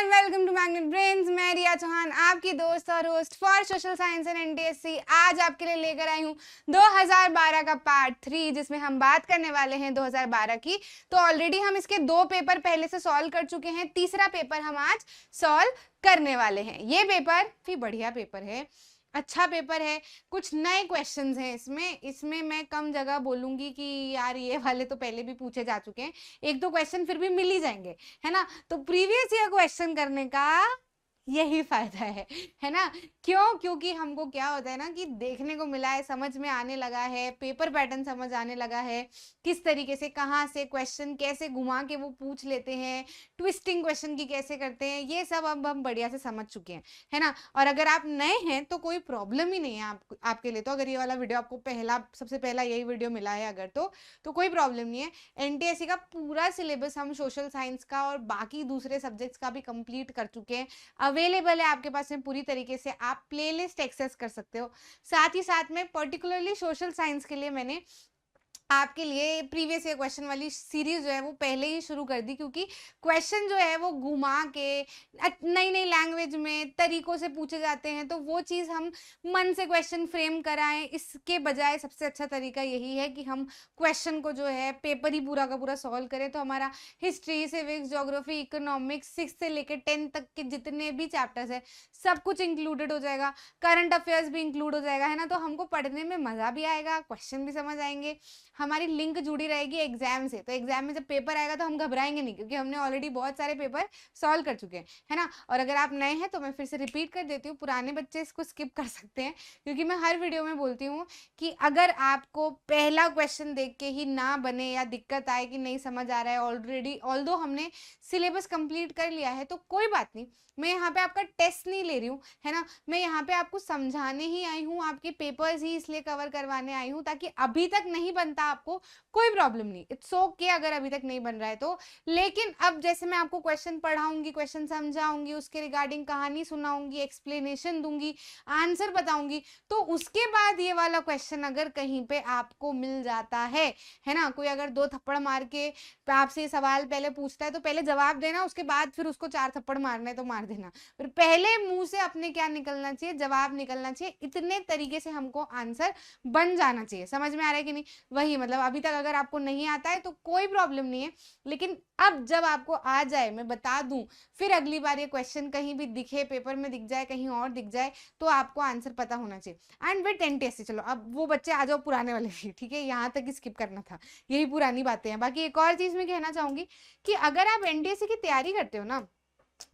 And welcome to Magnet Brains. मैं रिया चौहान, आपकी दोस्त और host for social science and NTSC. आज आपके लिए लेकर आई हूँ 2012 का पार्ट 3, जिसमें हम बात करने वाले हैं 2012 की। तो ऑलरेडी हम इसके 2 पेपर पहले से सॉल्व कर चुके हैं, तीसरा पेपर हम आज सॉल्व करने वाले हैं। ये पेपर भी बढ़िया पेपर है, अच्छा पेपर है, कुछ नए क्वेश्चंस हैं इसमें मैं कम जगह बोलूंगी कि यार ये वाले तो पहले भी पूछे जा चुके हैं, 1-2 क्वेश्चन फिर भी मिल ही जाएंगे, है ना। तो प्रीवियस ईयर क्वेश्चन करने का यही फायदा है ना। क्योंकि हमको क्या होता है ना कि देखने को मिला है, समझ में आने लगा है, पेपर पैटर्न समझ आने लगा है, किस तरीके से कहाँ से क्वेश्चन कैसे घुमा के वो पूछ लेते हैं, ट्विस्टिंग क्वेश्चन की कैसे करते हैं, ये सब अब हम बढ़िया से समझ चुके हैं, है ना। और अगर आप नए हैं तो कोई प्रॉब्लम ही नहीं है आपके लिए। तो अगर ये वाला वीडियो आपको सबसे पहला यही वीडियो मिला है अगर तो कोई प्रॉब्लम नहीं है। एनटीएससी का पूरा सिलेबस हम सोशल साइंस का और बाकी दूसरे सब्जेक्ट्स का भी कंप्लीट कर चुके हैं, अवेलेबल है आपके पास में पूरी तरीके से। आप प्लेलिस्ट एक्सेस कर सकते हो। साथ ही साथ में पर्टिकुलरली सोशल साइंस के लिए मैंने आपके लिए प्रीवियस ईयर क्वेश्चन वाली सीरीज जो है वो पहले ही शुरू कर दी, क्योंकि क्वेश्चन जो है वो घुमा के नई नई लैंग्वेज में तरीकों से पूछे जाते हैं, तो वो चीज़ हम मन से क्वेश्चन फ्रेम कराएं। इसके बजाय सबसे अच्छा तरीका यही है कि हम क्वेश्चन को जो है पेपर ही पूरा का पूरा सॉल्व करें। तो हमारा हिस्ट्री, सिविक्स, ज्योग्राफी, इकोनॉमिक्स 6 से लेकर 10 तक के जितने भी चैप्टर्स है सब कुछ इंक्लूडेड हो जाएगा, करंट अफेयर्स भी इंक्लूड हो जाएगा, है ना। तो हमको पढ़ने में मज़ा भी आएगा, क्वेश्चन भी समझ आएंगे, हमारी लिंक जुड़ी रहेगी एग्जाम से। तो एग्जाम में जब पेपर आएगा तो हम घबराएंगे नहीं, क्योंकि हमने ऑलरेडी बहुत सारे पेपर सॉल्व कर चुके हैं, है ना। और अगर आप नए हैं तो मैं फिर से रिपीट कर देती हूँ, पुराने बच्चे इसको स्किप कर सकते हैं, क्योंकि मैं हर वीडियो में बोलती हूँ कि अगर आपको पहला क्वेश्चन देख के ही ना बने या दिक्कत आए कि नहीं समझ आ रहा है, ऑलरेडी ऑल्दो हमने सिलेबस कंप्लीट कर लिया है, तो कोई बात नहीं, मैं यहाँ पे आपका टेस्ट नहीं ले रही हूँ, है ना। मैं यहाँ पे आपको समझाने ही आई हूँ, आपके पेपर्स ही इसलिए कवर करवाने आई हूँ, ताकि अभी तक नहीं बनता आपको कोई प्रॉब्लम नहीं, इट्स ओके अगर अभी तक नहीं बन रहा है तो। लेकिन अब जैसे मैं आपको क्वेश्चन पढ़ाऊंगी, क्वेश्चन समझाऊंगी, उसके रिगार्डिंग कहानी सुनाऊंगी, एक्सप्लेनेशन दूंगी, आंसर बताऊंगी, तो उसके बाद ये वाला क्वेश्चन अगर कहीं पे आपको मिल जाता है ना, कोई अगर 2 थप्पड़ मार के आपसे सवाल पहले पूछता है तो पहले जवाब देना, उसके बाद फिर उसको 4 थप्पड़ मारना है तो मार देना, फिर पहले मुंह से अपने क्या निकलना चाहिए, जवाब निकलना चाहिए। इतने तरीके से हमको आंसर बन जाना चाहिए। समझ में आ रहा है कि नहीं? वही मतलब अभी तक अगर आपको नहीं आता है तो कोई प्रॉब्लम नहीं है, लेकिन अब जब आपको आ जाए, मैं बता दूं, फिर अगली बार ये क्वेश्चन कहीं भी दिखे, पेपर में दिख जाए, कहीं और दिख जाए, तो आपको आंसर पता होना चाहिए। एंड विद एनटीएससी, चलो अब वो बच्चे आ जाओ पुराने वाले भी, ठीक है, यहाँ तक ही स्किप करना था, यही पुरानी बातें हैं। बाकी एक और चीज मैं कहना चाहूंगी कि अगर आप एनटीएससी की तैयारी करते हो ना,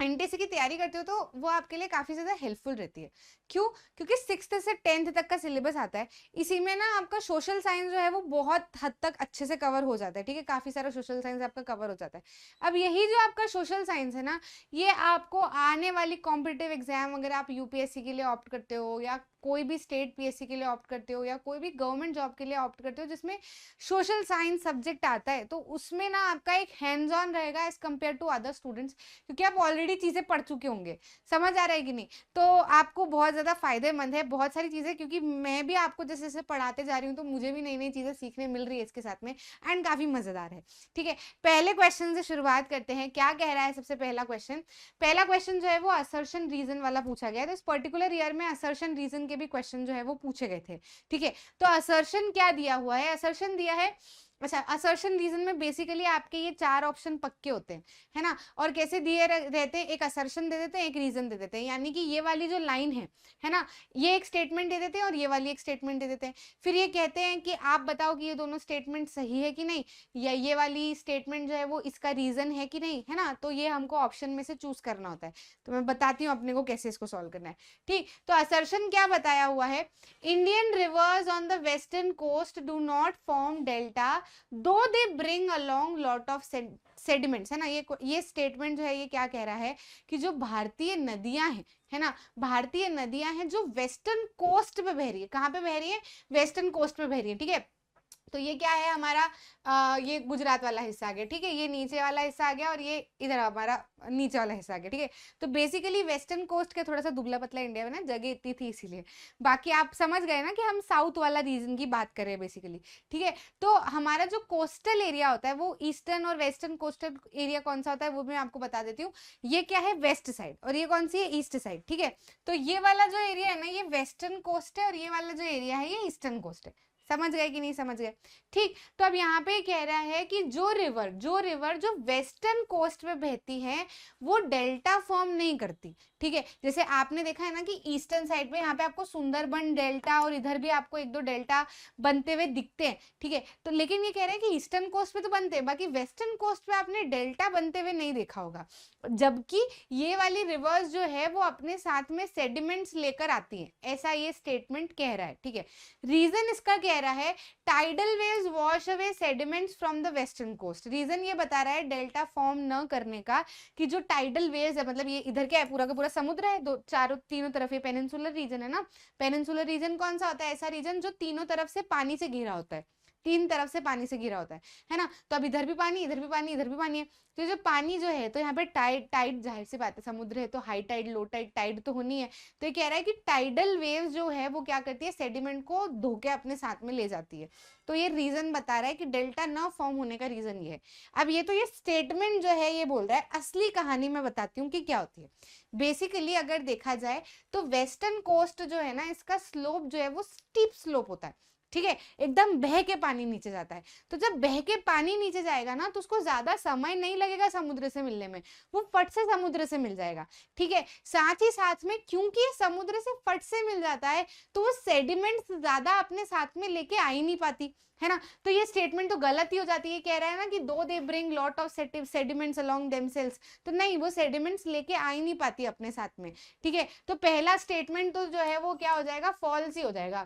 एनटीएससी की तैयारी करते हो, तो वो आपके लिए काफी ज्यादा हेल्पफुल रहती है। क्यों? क्योंकि 6th से 10th तक का सिलेबस आता है, इसी में ना आपका सोशल साइंस जो है वो बहुत हद तक अच्छे से कवर हो जाता है, ठीक है, काफी सारा सोशल साइंस आपका कवर हो जाता है। अब यही जो आपका सोशल साइंस है ना, ये आपको आने वाली कॉम्पिटिटिव एग्जाम, अगर आप यूपीएससी के लिए ऑप्ट करते हो या कोई भी स्टेट पीएससी के लिए ऑप्ट करते हो या कोई भी गवर्नमेंट जॉब के लिए ऑप्ट करते हो जिसमें सोशल साइंस सब्जेक्ट आता है, तो उसमें ना आपका एक हैंड्स ऑन रहेगा as compare to other students, क्योंकि आप ऑलरेडी चीजें पढ़ चुके होंगे। समझ आ रहा है कि नहीं? तो आपको बहुत ज्यादा फायदेमंद है बहुत सारी चीजें, क्योंकि मैं भी आपको जैसे जैसे पढ़ाते जा रही हूँ तो मुझे भी नई नई चीजें सीखने मिल रही है इसके साथ में, एंड काफी मजेदार है। ठीक है, पहले क्वेश्चन से शुरुआत करते हैं। क्या कह रहा है सबसे पहला क्वेश्चन जो है वो असर्शन रीजन वाला पूछा गया है। तो इस पर्टिकुलर ईयर में असर्शन रीजन के भी क्वेश्चन जो है वो पूछे गए थे। ठीक है, तो असर्शन क्या दिया हुआ है? असर्शन दिया है, अच्छा, असर्शन रीजन में बेसिकली आपके ये 4 ऑप्शन पक्के होते हैं, है ना। और कैसे दिए रहते हैं? एक असर्शन दे देते हैं, एक रीजन दे देते हैं, यानी कि ये वाली जो लाइन है ना, ये एक स्टेटमेंट दे देते हैं और ये वाली एक स्टेटमेंट दे देते हैं। फिर ये कहते हैं कि आप बताओ कि ये दोनों स्टेटमेंट सही है कि नहीं, या ये वाली स्टेटमेंट जो है वो इसका रीजन है कि नहीं, है ना। तो ये हमको ऑप्शन में से चूज करना होता है। तो मैं बताती हूँ अपने को कैसे इसको सॉल्व करना है। ठीक, तो असर्शन क्या बताया हुआ है? Indian rivers on the western coast do not form delta though they bring along lot of sediments, है ना। ये स्टेटमेंट जो है ये क्या कह रहा है कि जो भारतीय नदियां हैं, है ना, भारतीय नदियां हैं जो वेस्टर्न कोस्ट पे बह रही है। कहाँ पे बह रही है? वेस्टर्न कोस्ट पे बह रही है, ठीक है। तो ये क्या है हमारा, ये गुजरात वाला हिस्सा आ गया, ठीक है, ये नीचे वाला हिस्सा आ गया और ये इधर हमारा नीचे वाला हिस्सा आ गया, ठीक है। तो बेसिकली वेस्टर्न कोस्ट के थोड़ा सा दुबला पतला इंडिया में ना जगह इतनी थी इसीलिए, बाकी आप समझ गए ना कि हम साउथ वाला रीजन की बात कर रहे हैं बेसिकली, ठीक है। तो हमारा जो कोस्टल एरिया होता है वो ईस्टर्न और वेस्टर्न कोस्टल एरिया कौन सा होता है वो मैं आपको बता देती हूँ। ये क्या है, वेस्ट साइड, और ये कौन सी है, ईस्ट साइड, ठीक है। तो ये वाला जो एरिया है ना ये वेस्टर्न कोस्ट है और ये वाला जो एरिया है ये ईस्टर्न कोस्ट है। समझ गए कि नहीं समझ गए, ठीक। तो अब यहाँ पे कह रहा है कि जो रिवर जो वेस्टर्न कोस्ट पे बहती है वो डेल्टा फॉर्म नहीं करती, ठीक है। जैसे आपने देखा है ना कि ईस्टर्न साइड पे यहाँ पे आपको सुंदरबन डेल्टा और इधर भी आपको एक दो डेल्टा बनते हुए दिखते हैं, ठीक है। तो लेकिन ये कह रहे हैं कि ईस्टर्न कोस्ट पे तो बनते हैं, बाकी वेस्टर्न कोस्ट पे आपने डेल्टा बनते हुए नहीं देखा होगा, जबकि ये वाली रिवर्स जो है वो अपने साथ में सेडिमेंट्स लेकर आती है, ऐसा ये स्टेटमेंट कह रहा है, ठीक है। रीजन इसका कह रहा है tidal waves wash away sediments from the western coast. Reason ये बता रहा है डेल्टा फॉर्म न करने का कि जो टाइडल वेव्स है, मतलब ये इधर क्या है, पूरा का पूरा समुद्र है, दो चारों तीनों तरफ ये पेनिनसुलर रीजन है ना। पेनिनसुलर रीजन कौन सा होता है, ऐसा रीजन जो तीनों तरफ से पानी से घिरा होता है, तीन तरफ से पानी से घिरा होता है ना। तो अब इधर भी पानी, इधर भी पानी, इधर भी पानी है, तो जो पानी जो है तो यहाँ पे टाइड जाहिर सी बात है, समुद्र है तो हाई टाइड लो टाइड तो होनी है। तो ये कह रहा है कि टाइडल वेव्स जो है वो क्या करती है, सेडिमेंट को धोके अपने साथ में ले जाती है। तो ये रीजन बता रहा है कि डेल्टा न फॉर्म होने का रीजन ये है। अब ये तो ये स्टेटमेंट जो है ये बोल रहा है, असली कहानी मैं बताती हूँ कि क्या होती है। बेसिकली अगर देखा जाए तो वेस्टर्न कोस्ट जो है ना इसका स्लोप जो है वो स्टीप स्लोप होता है, ठीक है, एकदम बह के पानी नीचे जाता है। तो जब बह के पानी नीचे जाएगा ना तो उसको ज्यादा समय नहीं लगेगा समुद्र से मिलने में, वो फट से समुद्र से मिल जाएगा, ठीक है। साथ ही साथ में क्योंकि ये समुद्र से फट से मिल जाता है तो वो सेडिमेंट्स ज्यादा अपने साथ में लेके आ ही नहीं पाती, है ना। तो ये स्टेटमेंट तो गलत ही हो जाती है, कह रहा है ना कि दो they bring lot of sediments along themselves, तो नहीं, वो सेडिमेंट्स लेके आ ही नहीं पाती अपने साथ में, ठीक है। तो पहला स्टेटमेंट तो जो है वो क्या हो जाएगा, फॉल्स ही हो जाएगा,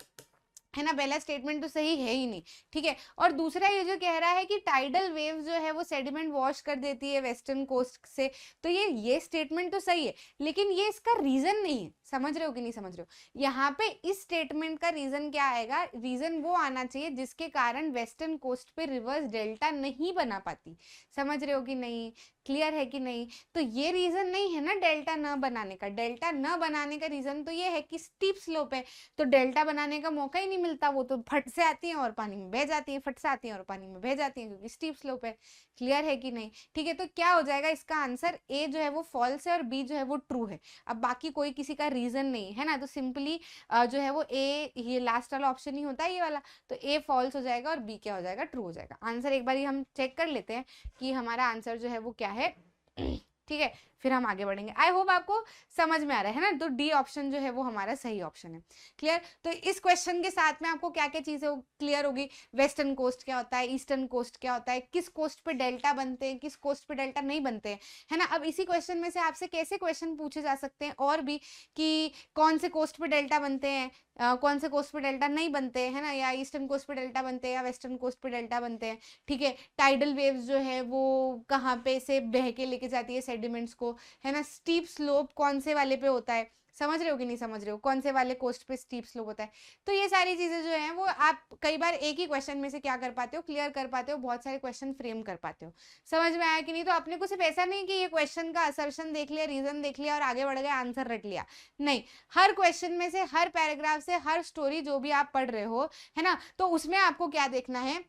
है ना। पहला स्टेटमेंट तो सही है ही नहीं, ठीक है। और दूसरा ये जो कह रहा है कि टाइडल वेव्स जो है वो सेडिमेंट वॉश कर देती है वेस्टर्न कोस्ट से, तो ये स्टेटमेंट तो सही है, लेकिन ये इसका रीजन नहीं है। समझ रहे हो कि नहीं समझ रहे हो, यहाँ पे इस स्टेटमेंट का रीजन क्या आएगा, रीजन वो आना चाहिए जिसके कारण वेस्टर्न कोस्ट पे रिवर्स डेल्टा नहीं बना पाती। समझ रहे हो कि नहीं, क्लियर है कि नहीं। तो ये रीजन नहीं है ना डेल्टा न बनाने का, डेल्टा न बनाने का रीजन तो ये है कि स्टीप स्लोप है, तो डेल्टा बनाने का मौका ही नहीं मिलता, वो तो फट से आती है और पानी में बह जाती है, फट से आती है और पानी में बह जाती है, क्योंकि स्टीप स्लोप है। क्लियर है कि नहीं, ठीक है। तो क्या हो जाएगा इसका आंसर, ए जो है वो फॉल्स है और बी जो है वो ट्रू है। अब बाकी कोई किसी का रीजन नहीं है ना, तो सिंपली जो है वो ए, ये लास्ट वाला ऑप्शन ही होता है ये वाला, तो ए फॉल्स हो जाएगा और बी क्या हो जाएगा, ट्रू हो जाएगा। आंसर एक बार हम चेक कर लेते हैं कि हमारा आंसर जो है वो क्या है, ठीक है, फिर हम आगे बढ़ेंगे। आई होप आपको समझ में आ रहा है ना। तो डी ऑप्शन जो है वो हमारा सही ऑप्शन है। क्लियर। तो इस क्वेश्चन के साथ में आपको क्या क्या चीजें क्लियर होगी, वेस्टर्न कोस्ट क्या होता है, ईस्टर्न कोस्ट क्या होता है, किस कोस्ट पे डेल्टा बनते हैं, किस कोस्ट पे डेल्टा नहीं बनते हैं, है ना। अब इसी क्वेश्चन में से आपसे कैसे क्वेश्चन पूछे जा सकते हैं और भी, कि कौन से कोस्ट पे डेल्टा बनते हैं, कौन से कोस्ट पे डेल्टा नहीं बनते, है ना, या ईस्टर्न कोस्ट पे डेल्टा बनते हैं या वेस्टर्न कोस्ट पे डेल्टा बनते हैं, ठीक है। टाइडल वेव्स जो है वो कहाँ पे से बह के लेके जाती है सेडिमेंट्स को, है ना। स्टीप स्लोप कौन से वाले पे होता है, समझ रहे हो कि नहीं समझ रहे हो, कौन से वाले कोस्ट पे स्टीप स्लोप होता है। तो ये सारी चीजें जो हैं वो आप कई बार एक ही क्वेश्चन में से क्या कर पाते हो, क्लियर कर पाते हो, बहुत सारे क्वेश्चन फ्रेम कर पाते हो। समझ में आया कि नहीं। तो अपने को सिर्फ ऐसा नहीं कि ये क्वेश्चन का असर्शन देख लिया, रीजन देख लिया और आगे बढ़ गए आंसर रट लिया, नहीं। हर क्वेश्चन में से, हर पैराग्राफ से, हर स्टोरी जो भी आप पढ़ रहे हो, है ना, तो उसमें आपको क्या देखना है,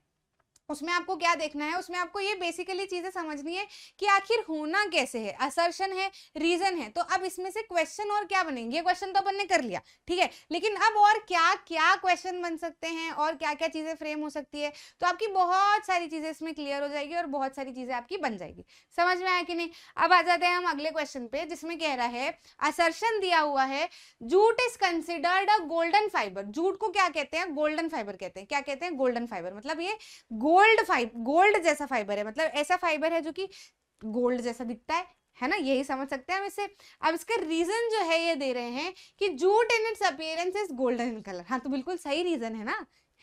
उसमें आपको क्या देखना है, उसमें आपको ये बेसिकली चीजें समझनी है कि आखिर होना कैसे है, असर्शन है, रीजन है। तो अब इसमें से क्वेश्चन और क्या बनेंगे, ये क्वेश्चन तो अपन ने कर लिया, ठीक है, लेकिन अब और क्या क्या क्वेश्चन बन सकते हैं और क्या क्या चीजें फ्रेम हो सकती है, तो आपकी बहुत सारी चीजें इसमें क्लियर हो जाएगी और बहुत सारी चीजें आपकी बन जाएगी। समझ में आया कि नहीं। अब आ जाते हैं हम अगले क्वेश्चन पे, जिसमें कह रहा है, असर्शन दिया हुआ है, jute is considered a golden fibre. Jute को क्या कहते हैं, गोल्डन फाइबर कहते हैं। क्या कहते हैं, गोल्डन फाइबर, मतलब ये गोल्ड जैसा फाइबर है, मतलब ऐसा फाइबर है जो कि गोल्ड जैसा दिखता है ना, यही समझ सकते हैं हम इससे। अब इसका रीजन जो है ये दे रहे हैं कि jute in its appearance is golden in colour. हाँ, तो बिल्कुल सही रीजन है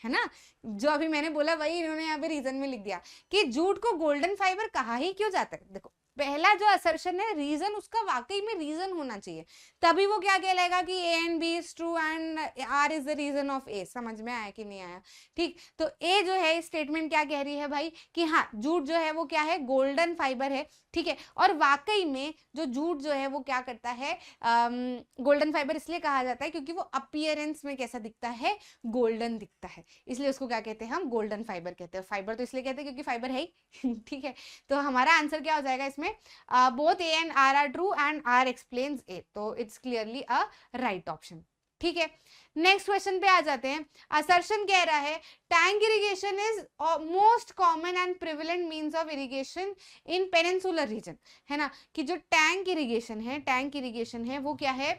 ना, जो अभी मैंने बोला वही इन्होंने यहाँ पे रीजन में लिख दिया कि जूट को गोल्डन फाइबर कहा ही क्यों जाता है। देखो पहला जो असर्शन है रीजन, उसका वाकई में रीजन होना चाहिए, तभी वो क्या कहलाएगा कि A and B is true and R is the reason of A. समझ में आया कि नहीं आया? ठीक, तो ए जो है स्टेटमेंट क्या कह रही है भाई कि हाँ जूट जो है वो क्या है, गोल्डन फाइबर है। ठीक है, और वाकई में जो जूट जो है वो क्या करता है, गोल्डन फाइबर इसलिए कहा जाता है क्योंकि वो अपीयरेंस में कैसा दिखता है, गोल्डन दिखता है, इसलिए उसको क्या कहते हैं, हम गोल्डन फाइबर कहते हैं। फाइबर तो इसलिए कहते हैं क्योंकि फाइबर है ही ठीक है, तो हमारा आंसर क्या हो जाएगा इसमें, both A and R true and R explains A, तो it's clearly a right option. ठीक है, नेक्स्ट क्वेश्चन पे आ जाते हैं। असर्शन कह रहा है tank irrigation is most common and prevalent means of irrigation in peninsular reason, है ना, कि जो टैंक इरिगेशन है वो क्या है,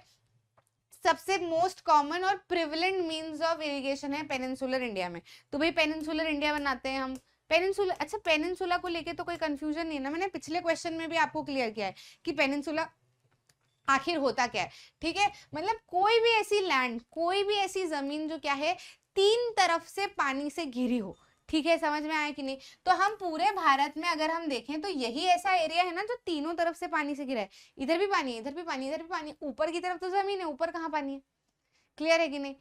सबसे मोस्ट कॉमन और प्रिविलेंट मींस ऑफ इरिगेशन है पेनिनसुलर इंडिया में। तो भाई पेनिनसुलर इंडिया बनाते हैं हम, पेनिनसुला, अच्छा पेनिनसुला को लेके तो कोई कंफ्यूजन नहीं है ना, मैंने पिछले क्वेश्चन में भी आपको क्लियर किया है कि पेनिनसुला आखिर होता क्या है। ठीक है, मतलब कोई भी ऐसी लैंड, कोई भी ऐसी जमीन जो क्या है, तीन तरफ से पानी से घिरी हो। ठीक है, समझ में आया कि नहीं? तो हम पूरे भारत में अगर हम देखें तो यही ऐसा एरिया है ना जो तीनों तरफ से पानी से घिरा है, इधर भी पानी है, इधर भी पानी, इधर भी पानी, ऊपर की तरफ तो जमीन है, ऊपर कहाँ पानी है? क्लियर है कि नहीं?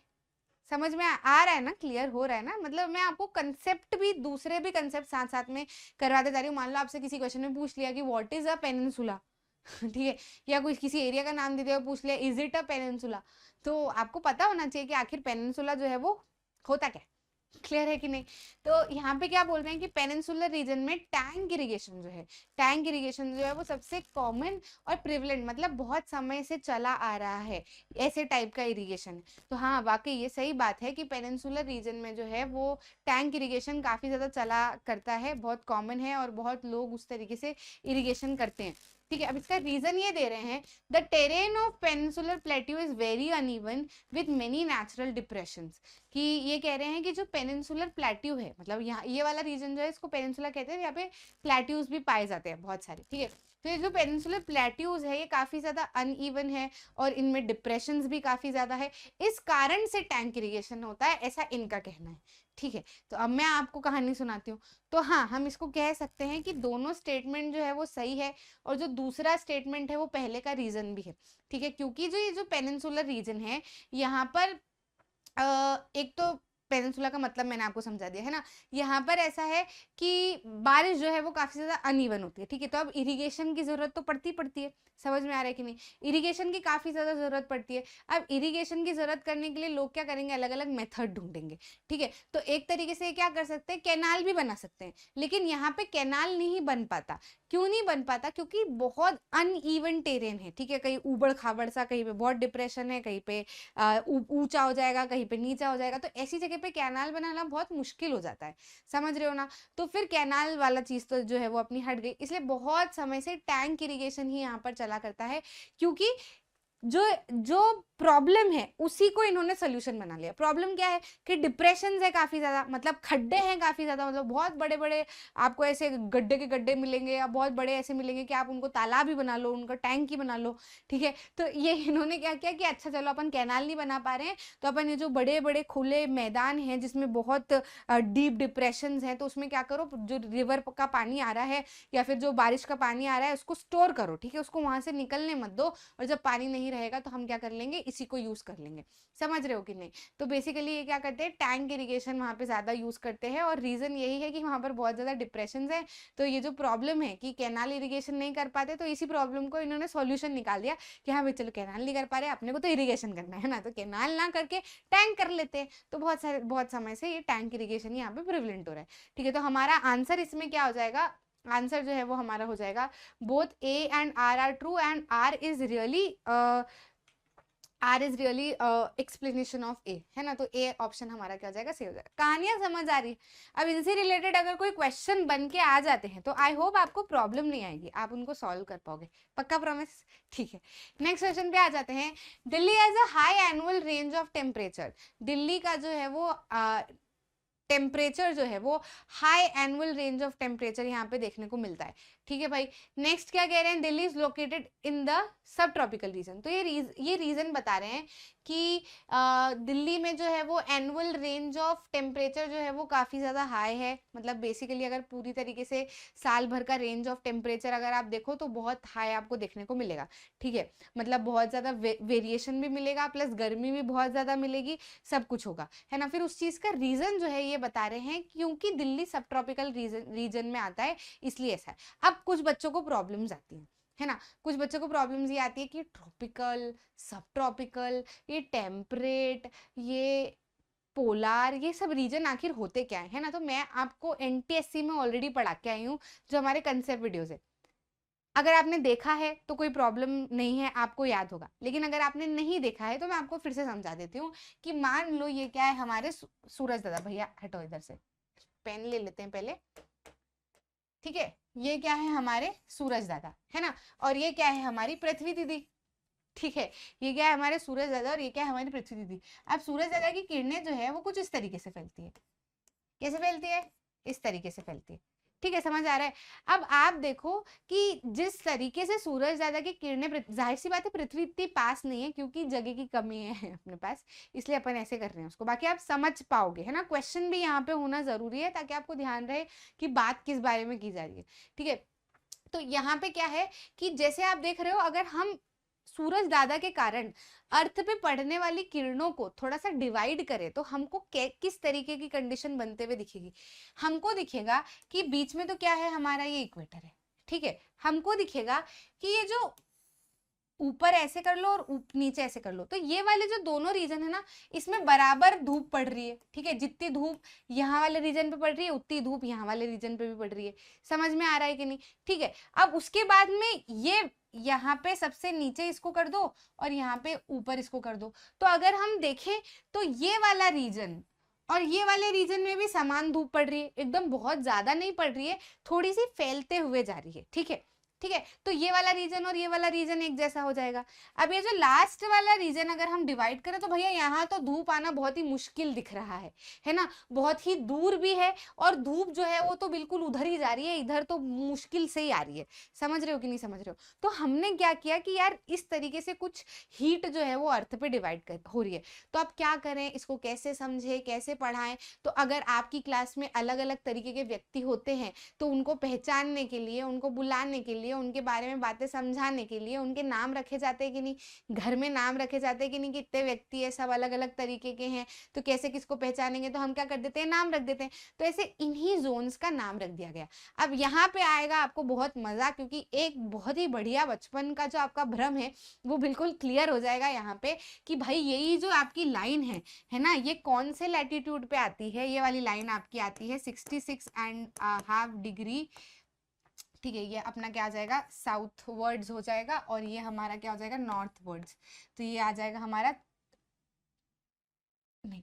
समझ में आ रहा है ना, क्लियर हो रहा है ना? मतलब मैं आपको कंसेप्ट भी, दूसरे भी कंसेप्ट साथ साथ में करवाते जा रही हूँ। मान लो आपसे किसी क्वेश्चन में पूछ लिया कि व्हाट इज अ पेनिनसुला ठीक है, या कोई किसी एरिया का नाम दे दिया, पूछ लिया इज इट अ पेनिनसुला, तो आपको पता होना चाहिए कि आखिर पेनिनसुला जो है वो होता क्या। क्लियर है कि नहीं? तो यहाँ पे क्या बोल रहे हैं कि पेनिनसुलर रीजन में टैंक इरिगेशन जो है वो सबसे कॉमन और प्रिविलेंट, मतलब बहुत समय से चला आ रहा है, ऐसे टाइप का इरिगेशन। तो हाँ वाकई ये सही बात है कि पेनिनसुलर रीजन में जो है वो टैंक इरिगेशन काफी ज्यादा चला करता है, बहुत कॉमन है और बहुत लोग उस तरीके से इरिगेशन करते हैं। ठीक है, अब इसका रीजन ये दे रहे हैं, the terrain of peninsular plateau is very uneven with many natural depressions, कि ये कह रहे हैं कि जो पेनिनसुलर प्लेट्यू है, मतलब यहाँ ये वाला रीजन जो है इसको पेनिनसुला कहते हैं, यहाँ पे प्लेट्यूज भी पाए जाते हैं बहुत सारे। ठीक है, तो ये जो पेनिनसुलर प्लेट्यूज है ये काफी ज्यादा अनइवन है और इनमें डिप्रेशंस भी काफी ज्यादा है, इस कारण से टैंक इरिगेशन होता है, ऐसा इनका कहना है। ठीक है, तो अब मैं आपको कहानी सुनाती हूँ। तो हाँ, हम इसको कह सकते हैं कि दोनों स्टेटमेंट जो है वो सही है, और जो दूसरा स्टेटमेंट है वो पहले का रीजन भी है। ठीक है, क्योंकि जो ये जो पेनिनसुलर रीजन है यहाँ पर एक तो पेनिनसुला का मतलब मैंने आपको समझा दिया है ना, यहाँ पर ऐसा है कि बारिश जो है वो काफी ज्यादा अनइवन होती है। ठीक है, तो अब इरिगेशन की जरूरत तो पड़ती है, समझ में आ रहा है कि नहीं? इरिगेशन की काफी ज्यादा जरूरत पड़ती है। अब इरिगेशन की जरूरत करने के लिए लोग क्या करेंगे, अलग अलग मेथड ढूंढेंगे। ठीक है, तो एक तरीके से क्या कर सकते हैं, कैनाल भी बना सकते हैं, लेकिन यहाँ पे कैनाल नहीं बन पाता। क्यों नहीं बन पाता? क्योंकि बहुत अनइवन टेरेन है। ठीक है, कहीं ऊबड़ खाबड़ सा, कहीं पे बहुत डिप्रेशन है, कहीं पे ऊंचा हो जाएगा, कहीं पे नीचा हो जाएगा, तो ऐसी जगह पे कैनाल बनाना बहुत मुश्किल हो जाता है। समझ रहे हो ना? तो फिर कैनाल वाला चीज तो जो है वो अपनी हट गई, इसलिए बहुत समय से टैंक इरिगेशन ही यहाँ पर चला करता है, क्योंकि जो जो प्रॉब्लम है उसी को इन्होंने सोल्यूशन बना लिया। प्रॉब्लम क्या है कि डिप्रेशन है काफी ज्यादा, मतलब खड्डे हैं काफी ज्यादा, मतलब बहुत बड़े बड़े आपको ऐसे गड्ढे के गड्ढे मिलेंगे, या बहुत बड़े ऐसे मिलेंगे कि आप उनको तालाब ही बना लो, उनका टैंक ही बना लो। ठीक है, तो ये इन्होंने क्या किया कि अच्छा चलो अपन कैनाल नहीं बना पा रहे हैं, तो अपन ये जो बड़े बड़े खुले मैदान हैं जिसमें बहुत डीप डिप्रेशन है, तो उसमें क्या करो, जो रिवर का पानी आ रहा है या फिर जो बारिश का पानी आ रहा है उसको स्टोर करो। ठीक है, उसको वहां से निकलने मत दो, और जब पानी नहीं रहेगा तो हम क्या कर लेंगे, इसी को यूज कर लेंगे। समझ रहे हो कि नहीं? तो बेसिकली ये क्या करते हैं, टैंक इरिगेशन वहां पे ज्यादा यूज करते हैं, और रीजन यही है कि वहां पर बहुत ज्यादा डिप्रेशन है। तो ये जो प्रॉब्लम है कि कैनाल इरिगेशन नहीं कर पाते, तो इसी प्रॉब्लम को इन्होंने सॉल्यूशन निकाल दिया कि हाँ भाई चलो कैनाल नहीं कर पा रहे, अपने को तो इरिगेशन करना है ना, तो कैनाल ना करके टैंक कर लेते हैं। तो बहुत समय से ये टैंक इरिगेशन यहाँ पे प्रिवलेंट हो रहा है। ठीक है, तो हमारा आंसर इसमें क्या हो जाएगा, आंसर जो है वो हमारा हो जाएगा both A and R R true and R is really explanation of A, है ना। तो ए ऑप्शन हमारा क्या हो जाएगा, सही हो जाएगा। कहानियां समझ आ रही है? अब इनसे रिलेटेड अगर कोई क्वेश्चन बन के आ जाते हैं तो आई होप आपको प्रॉब्लम नहीं आएगी, आप उनको सॉल्व कर पाओगे, पक्का प्रॉमिस? ठीक है, नेक्स्ट क्वेश्चन पे आ जाते हैं। Delhi has a high annual range of temperature, Delhi का जो है वो टेम्परेचर जो है वो high annual range of temperature यहाँ पे देखने को मिलता है। ठीक है भाई। नेक्स्ट क्या कह रहे हैं, Delhi is located in the sub tropical region. तो ये रीजन बता रहे हैं कि दिल्ली में जो है वो एनुअल रेंज ऑफ टेम्परेचर जो है वो काफ़ी ज़्यादा हाई है। मतलब बेसिकली अगर पूरी तरीके से साल भर का रेंज ऑफ टेम्परेचर अगर आप देखो तो बहुत हाई आपको देखने को मिलेगा। ठीक है, मतलब बहुत ज़्यादा वेरिएशन भी मिलेगा, प्लस गर्मी भी बहुत ज़्यादा मिलेगी, सब कुछ होगा, है ना। फिर उस चीज़ का रीज़न जो है ये बता रहे हैं क्योंकि दिल्ली सब ट्रॉपिकल रीजन में आता है, इसलिए ऐसा है। अब कुछ बच्चों को प्रॉब्लम्स आती हैं, है ना। कुछ बच्चों को प्रॉब्लम्स ये आती है कि ट्रॉपिकल, सब ट्रॉपिकल, ये टेम्परेट, ये पोलार, ये सब रीजन आखिर होते क्या है ना। तो मैं आपको एनटीएससी में ऑलरेडी पढ़ा के आई हूँ, जो हमारे कंसेप्ट वीडियोज है। अगर आपने देखा है तो कोई प्रॉब्लम नहीं है, आपको याद होगा। लेकिन अगर आपने नहीं देखा है तो मैं आपको फिर से समझा देती हूँ कि मान लो ये क्या है, हमारे सूरज दादा, भैया हटो इधर से, पेन ले लेते हैं पहले। ठीक है, ये क्या है, हमारे सूरज दादा, है ना। और ये क्या है, हमारी पृथ्वी दीदी। ठीक है, ये क्या है, हमारे सूरज दादा, और ये क्या है, हमारी पृथ्वी दीदी। अब सूरज दादा की किरणें जो है वो कुछ इस तरीके से फैलती है। कैसे फैलती है, इस तरीके से फैलती है। ठीक है, समझ आ रहा है। अब आप देखो कि जिस तरीके से सूरज दादा की किरणें, जाहिर सी बात है पृथ्वी इतनी पास नहीं है क्योंकि जगह की कमी है अपने पास, इसलिए अपन ऐसे कर रहे हैं उसको। बाकी आप समझ पाओगे, है ना। क्वेश्चन भी यहाँ पे होना जरूरी है ताकि आपको ध्यान रहे कि बात किस बारे में की जा रही है। ठीक है, तो यहाँ पे क्या है कि जैसे आप देख रहे हो, अगर हम सूरज दादा के कारण अर्थ पे पड़ने वाली किरणों को थोड़ा सा डिवाइड करें तो हमको किस तरीके की कंडीशन बनते हुए दिखेगी। हमको दिखेगा कि बीच में तो क्या है, हमारा ये इक्वेटर है। ठीक है, हमको दिखेगा कि ये जो ऊपर ऐसे कर लो और नीचे ऐसे कर लो, तो ये वाले जो दोनों रीजन है ना, इसमें बराबर धूप पड़ रही है। ठीक है, जितनी धूप यहाँ वाले रीजन पे पड़ रही है उतनी धूप यहाँ वाले रीजन पे भी पड़ रही है। समझ में आ रहा है कि नहीं। ठीक है, अब उसके बाद में ये यहाँ पे सबसे नीचे इसको कर दो और यहाँ पे ऊपर इसको कर दो, तो अगर हम देखें तो ये वाला रीजन और ये वाले रीजन में भी समान धूप पड़ रही है, एकदम बहुत ज्यादा नहीं पड़ रही है, थोड़ी सी फैलते हुए जा रही है। ठीक है, ठीक है, तो ये वाला रीजन और ये वाला रीजन एक जैसा हो जाएगा। अब ये जो लास्ट वाला रीजन अगर हम डिवाइड करें तो भैया यहाँ तो धूप आना बहुत ही मुश्किल दिख रहा है ना, बहुत ही दूर भी है, और धूप जो है वो तो बिल्कुल उधर ही जा रही है, इधर तो मुश्किल से ही आ रही है। समझ रहे हो कि नहीं समझ रहे हो। तो हमने क्या किया कि यार इस तरीके से कुछ हीट जो है वो अर्थ पे डिवाइड हो रही है, तो आप क्या करें, इसको कैसे समझे, कैसे पढ़ाएं। तो अगर आपकी क्लास में अलग अलग तरीके के व्यक्ति होते हैं तो उनको पहचानने के लिए, उनको बुलाने के लिए, उनके बारे में बातें समझाने के लिए उनके नाम रखे जाते हैं कि नहीं, घर में नाम रखे जाते हैं कि नहीं, कितने व्यक्ति है, सब अलग अलग तरीके के हैं, तो कैसे किसको पहचानेंगे, तो हम क्या कर देते हैं, नाम रख देते हैं। तो ऐसे इन्हीं जोन्स का नाम रख दिया गया। अब यहाँ पे आएगा आपको बहुत मजा, क्योंकि एक बहुत ही बढ़िया बचपन का जो आपका भ्रम है वो बिल्कुल क्लियर हो जाएगा यहाँ पे कि भाई यही जो आपकी लाइन है ना, ये कौन से लैटिट्यूड पे आती है। ये वाली लाइन आपकी आती है 66.5 डिग्री। ठीक है, ये अपना क्या आ जाएगा, साउथ वर्ड्स हो जाएगा, और ये हमारा क्या हो जाएगा, नॉर्थ वर्ड्स। तो ये आ जाएगा हमारा, नहीं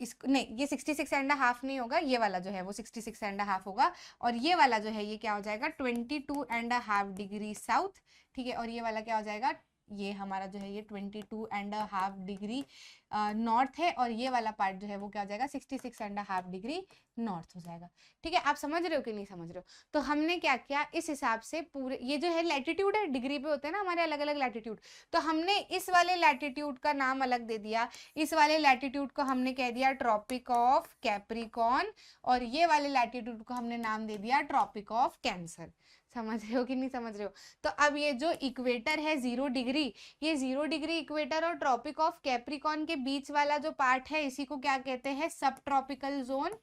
इसको नहीं, ये 66.5 नहीं होगा, ये वाला जो है वो 66.5 होगा, और ये वाला जो है ये क्या हो जाएगा, 22.5 डिग्री साउथ। ठीक है, और ये वाला क्या हो जाएगा, ये हमारा जो है ये 22.5 डिग्री नॉर्थ है, और ये वाला पार्ट जो है वो क्या हो जाएगा, 66.5 डिग्री नॉर्थ हो जाएगा। ठीक है, आप समझ रहे हो कि नहीं समझ रहे हो। तो हमने क्या किया, इस हिसाब से पूरे ये जो है लैटिट्यूड है, डिग्री पे होते हैं ना हमारे अलग अलग लैटिट्यूड, तो हमने इस वाले लैटिट्यूड का नाम अलग दे दिया, इस वाले लैटिट्यूड को हमने कह दिया ट्रॉपिक ऑफ कैप्रिकॉन, और ये वाले लैटिट्यूड को हमने नाम दे दिया ट्रॉपिक ऑफ कैंसर। समझ रहे हो कि नहीं समझ रहे हो। तो अब ये जो इक्वेटर है 0 डिग्री, ये 0 डिग्री इक्वेटर और ट्रॉपिक ऑफ कैप्रिकॉन के बीच वाला जो पार्ट है इसी को क्या कहते हैं, सब ट्रॉपिकल जोन,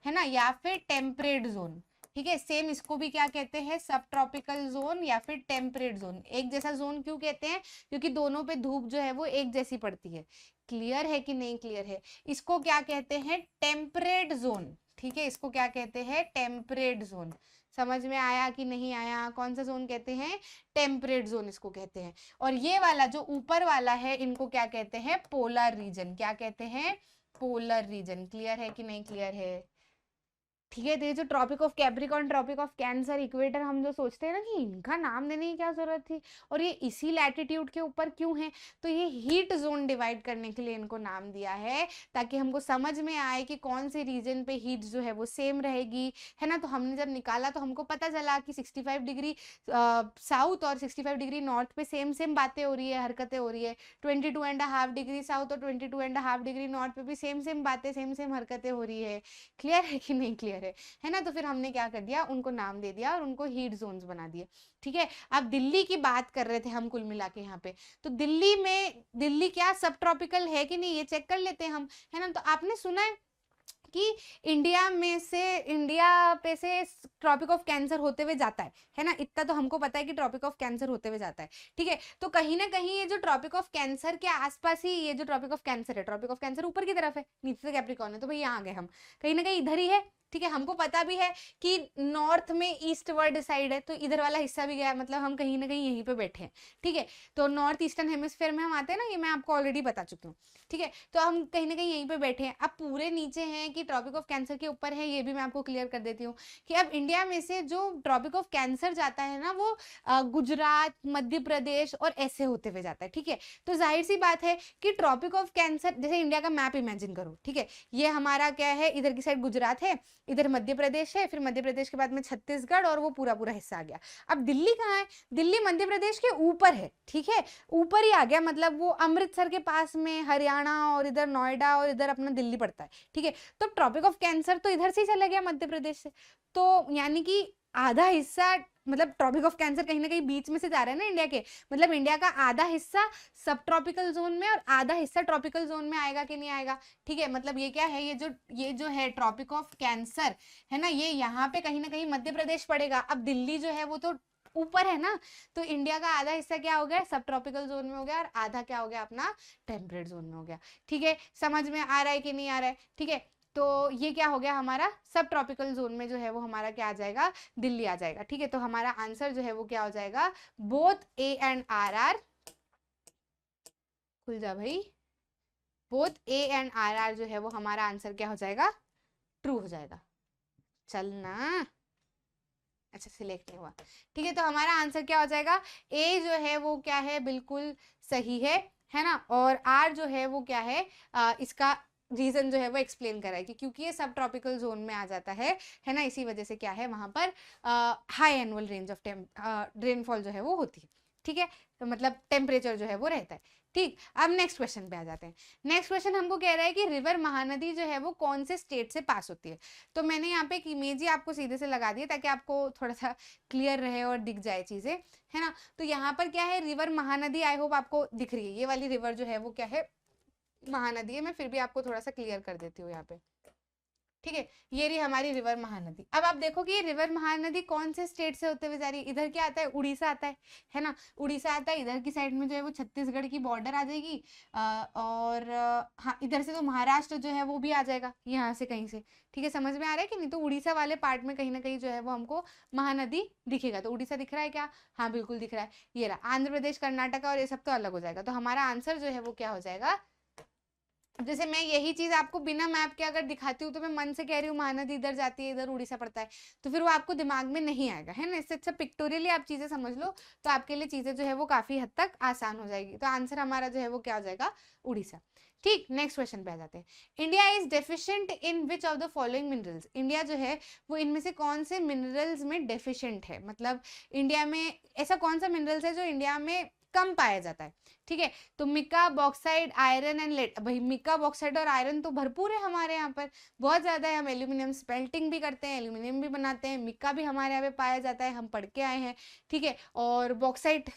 है ना, या फिर टेम्परेट जोन। ठीक है, सेम इसको भी क्या कहते हैं, सब ट्रॉपिकल जोन या फिर टेम्परेट जोन। एक जैसा जोन क्यों कहते हैं, क्योंकि दोनों पे धूप जो है वो एक जैसी पड़ती है। क्लियर है कि नहीं क्लियर है। इसको क्या कहते हैं, टेम्परेट जोन। ठीक है, इसको क्या कहते हैं, टेम्परेट जोन। समझ में आया कि नहीं आया, कौन सा जोन कहते हैं, टेम्परेट जोन इसको कहते हैं। और ये वाला जो ऊपर वाला है इनको क्या कहते हैं, पोलर रीजन। क्या कहते हैं, पोलर रीजन। क्लियर है कि नहीं क्लियर है। ठीक है। तो ये जो tropic of Capricorn, tropic of Cancer, equator, हम जो सोचते हैं ना कि इनका नाम देने की क्या जरूरत थी और ये इसी लैटिट्यूड के ऊपर क्यों है, तो ये हीट जोन डिवाइड करने के लिए इनको नाम दिया है, ताकि हमको समझ में आए कि कौन से रीजन पे हीट जो है वो सेम रहेगी, है ना। तो हमने जब निकाला तो हमको पता चला कि 65 डिग्री साउथ और 65 डिग्री नॉर्थ पे सेम सेम बातें हो रही है, हरकतें हो रही है। 22.5 डिग्री साउथ और 22.5 डिग्री नॉर्थ पे भी सेम सेम बातें, सेम सेम हरकतें हो रही है। क्लियर है कि नहीं क्लियर है ना। तो फिर हमने क्या कर दिया, उनको नाम दे दिया और उनको हीट जोन्स बना दिए। ठीक है। अब दिल्ली की बात कर रहे थे हम कुल मिला के यहाँ पे, तो दिल्ली में, दिल्ली क्या सब ट्रॉपिकल है कि नहीं ये चेक कर लेते हैं हम, है ना। तो आपने सुना है कि इंडिया में से, इंडिया पे से ट्रॉपिक ऑफ कैंसर होते हुए जाता है ना। इतना तो हमको पता है कि ट्रॉपिक ऑफ कैंसर होते हुए जाता है। ठीक है। तो कहीं ना कहीं ये जो ट्रॉपिक ऑफ कैंसर के आसपास ही ये जो ट्रॉपिक ऑफ कैंसर है, ट्रॉपिक ऑफ कैंसर ऊपर की तरफ है, नीचे से कैप्रिकॉर्न है, तो भाई यहाँ आ गए हम, कहीं ना कहीं इधर ही है। ठीक है। हमको पता भी है कि नॉर्थ में ईस्टवर्ड साइड है, तो इधर वाला हिस्सा भी गया, मतलब हम कहीं ना कहीं यहीं पे बैठे हैं। ठीक है। तो नॉर्थ ईस्टर्न हेमिस्फीयर में हम आते हैं ना, ये मैं आपको ऑलरेडी बता चुकी हूँ। ठीक है। तो हम कहीं ना कहीं यहीं पे बैठे हैं। अब पूरे नीचे हैं कि ट्रॉपिक ऑफ कैंसर के ऊपर है, ये भी मैं आपको क्लियर कर देती हूँ कि अब इंडिया में से जो ट्रॉपिक ऑफ कैंसर जाता है ना, वो गुजरात, मध्य प्रदेश और ऐसे होते हुए जाता है। ठीक है। तो जाहिर सी बात है कि ट्रॉपिक ऑफ कैंसर, जैसे इंडिया का मैप इमेजिन करो। ठीक है। ये हमारा क्या है, इधर की साइड गुजरात है, इधर मध्य प्रदेश है, फिर मध्य प्रदेश के बाद में छत्तीसगढ़ और वो पूरा पूरा हिस्सा आ गया। अब दिल्ली कहाँ है, दिल्ली मध्य प्रदेश के ऊपर है। ठीक है। ऊपर ही आ गया, मतलब वो अमृतसर के पास में हरियाणा और इधर नोएडा और इधर अपना दिल्ली पड़ता है। ठीक है। तो ट्रॉपिक ऑफ कैंसर तो इधर से ही चला गया, मध्य प्रदेश से। तो यानी कि आधा हिस्सा, मतलब ट्रॉपिक ऑफ कैंसर कहीं ना कहीं बीच में से जा रहा है ना इंडिया के, मतलब इंडिया का आधा हिस्सा सब ट्रॉपिकल जोन में और आधा हिस्सा ट्रॉपिकल जोन में आएगा कि नहीं आएगा। ठीक है। मतलब ये क्या है, ये जो है ट्रॉपिक ऑफ कैंसर है ना, ये यहाँ पे कहीं ना कहीं मध्य प्रदेश पड़ेगा। अब दिल्ली जो है वो तो ऊपर है ना, तो इंडिया का आधा हिस्सा क्या हो गया, सब ट्रॉपिकल जोन में हो गया, और आधा क्या हो गया, अपना टेम्परेट जोन में हो गया। ठीक है। समझ में आ रहा है कि नहीं आ रहा है। ठीक है। तो ये क्या हो गया, हमारा सब ट्रॉपिकल जोन में जो है वो हमारा क्या आ जाएगा, दिल्ली आ जाएगा। ठीक है। तो हमारा आंसर जो है वो क्या हो जाएगा, both A and R R, खुल जा भाई, both A and R R जो है वो हमारा आंसर क्या हो जाएगा, ट्रू हो जाएगा। चलना, अच्छा सिलेक्ट नहीं हुआ। ठीक है। तो हमारा आंसर क्या हो जाएगा, ए जो है वो क्या है, बिल्कुल सही है ना। और आर जो है वो क्या है, इसका रीजन जो है वो एक्सप्लेन करा है कि क्योंकि ये सब ट्रॉपिकल जोन में आ जाता है ना, इसी वजह से क्या है वहां पर high annual range of rainfall जो है वो होती है। ठीक है। तो मतलब टेम्परेचर जो है वो रहता है। ठीक। अब नेक्स्ट क्वेश्चन पे आ जाते हैं। नेक्स्ट क्वेश्चन हमको कह रहा है कि रिवर महानदी जो है वो कौन से स्टेट से पास होती है। तो मैंने यहाँ पे एक इमेज ही आपको सीधे से लगा दी है ताकि आपको थोड़ा सा क्लियर रहे और दिख जाए चीजें, है ना। तो यहाँ पर क्या है, रिवर महानदी, आई होप आपको दिख रही है, ये वाली रिवर जो है वो क्या है, महानदी है। मैं फिर भी आपको थोड़ा सा क्लियर कर देती हूँ यहाँ पे। ठीक है। ये रही हमारी रिवर महानदी। अब आप देखो कि ये रिवर महानदी कौन से स्टेट से होते हुए जा रही है, इधर क्या आता है, उड़ीसा आता है ना, उड़ीसा आता है। इधर की साइड में जो है वो छत्तीसगढ़ की बॉर्डर आ जाएगी, और हाँ इधर से तो महाराष्ट्र जो है वो भी आ जाएगा यहाँ से कहीं से। ठीक है। समझ में आ रहा है कि नहीं। तो उड़ीसा वाले पार्ट में कहीं ना कहीं जो है वो हमको महानदी दिखेगा। तो उड़ीसा दिख रहा है क्या, हाँ बिल्कुल दिख रहा है। ये रहा आंध्र प्रदेश, कर्नाटक और ये सब तो अलग हो जाएगा। तो हमारा आंसर जो है वो क्या हो जाएगा, जैसे मैं यही चीज आपको बिना मैप के अगर दिखाती हूँ तो मैं मन से कह रही हूँ महानदी इधर जाती है, इधर उड़ीसा पड़ता है, तो फिर वो आपको दिमाग में नहीं आएगा, है ना। इससे अच्छा पिक्टोरियली आप चीजें समझ लो, तो आपके लिए चीजें जो है वो काफी हद तक आसान हो जाएगी। तो आंसर हमारा जो है वो क्या हो जाएगा, उड़ीसा। ठीक। नेक्स्ट क्वेश्चन पे आ जाते हैं। India is deficient in which of the following minerals, India जो है वो इनमें से कौन से मिनरल्स में डेफिशिएंट है, मतलब इंडिया में ऐसा कौन सा मिनरल्स है जो इंडिया में कम पाया जाता है। ठीक है। तो mica, bauxite, iron and lead, भाई मिका, बॉक्साइड और आयरन तो भरपूर है हमारे यहाँ पर, बहुत ज्यादा है। हम एल्यूमिनियम स्मेल्टिंग भी करते हैं, एल्यूमिनियम भी बनाते हैं, मिका भी हमारे यहाँ पे पाया जाता है, हम पढ़ के आए हैं। ठीक है। और बॉक्साइड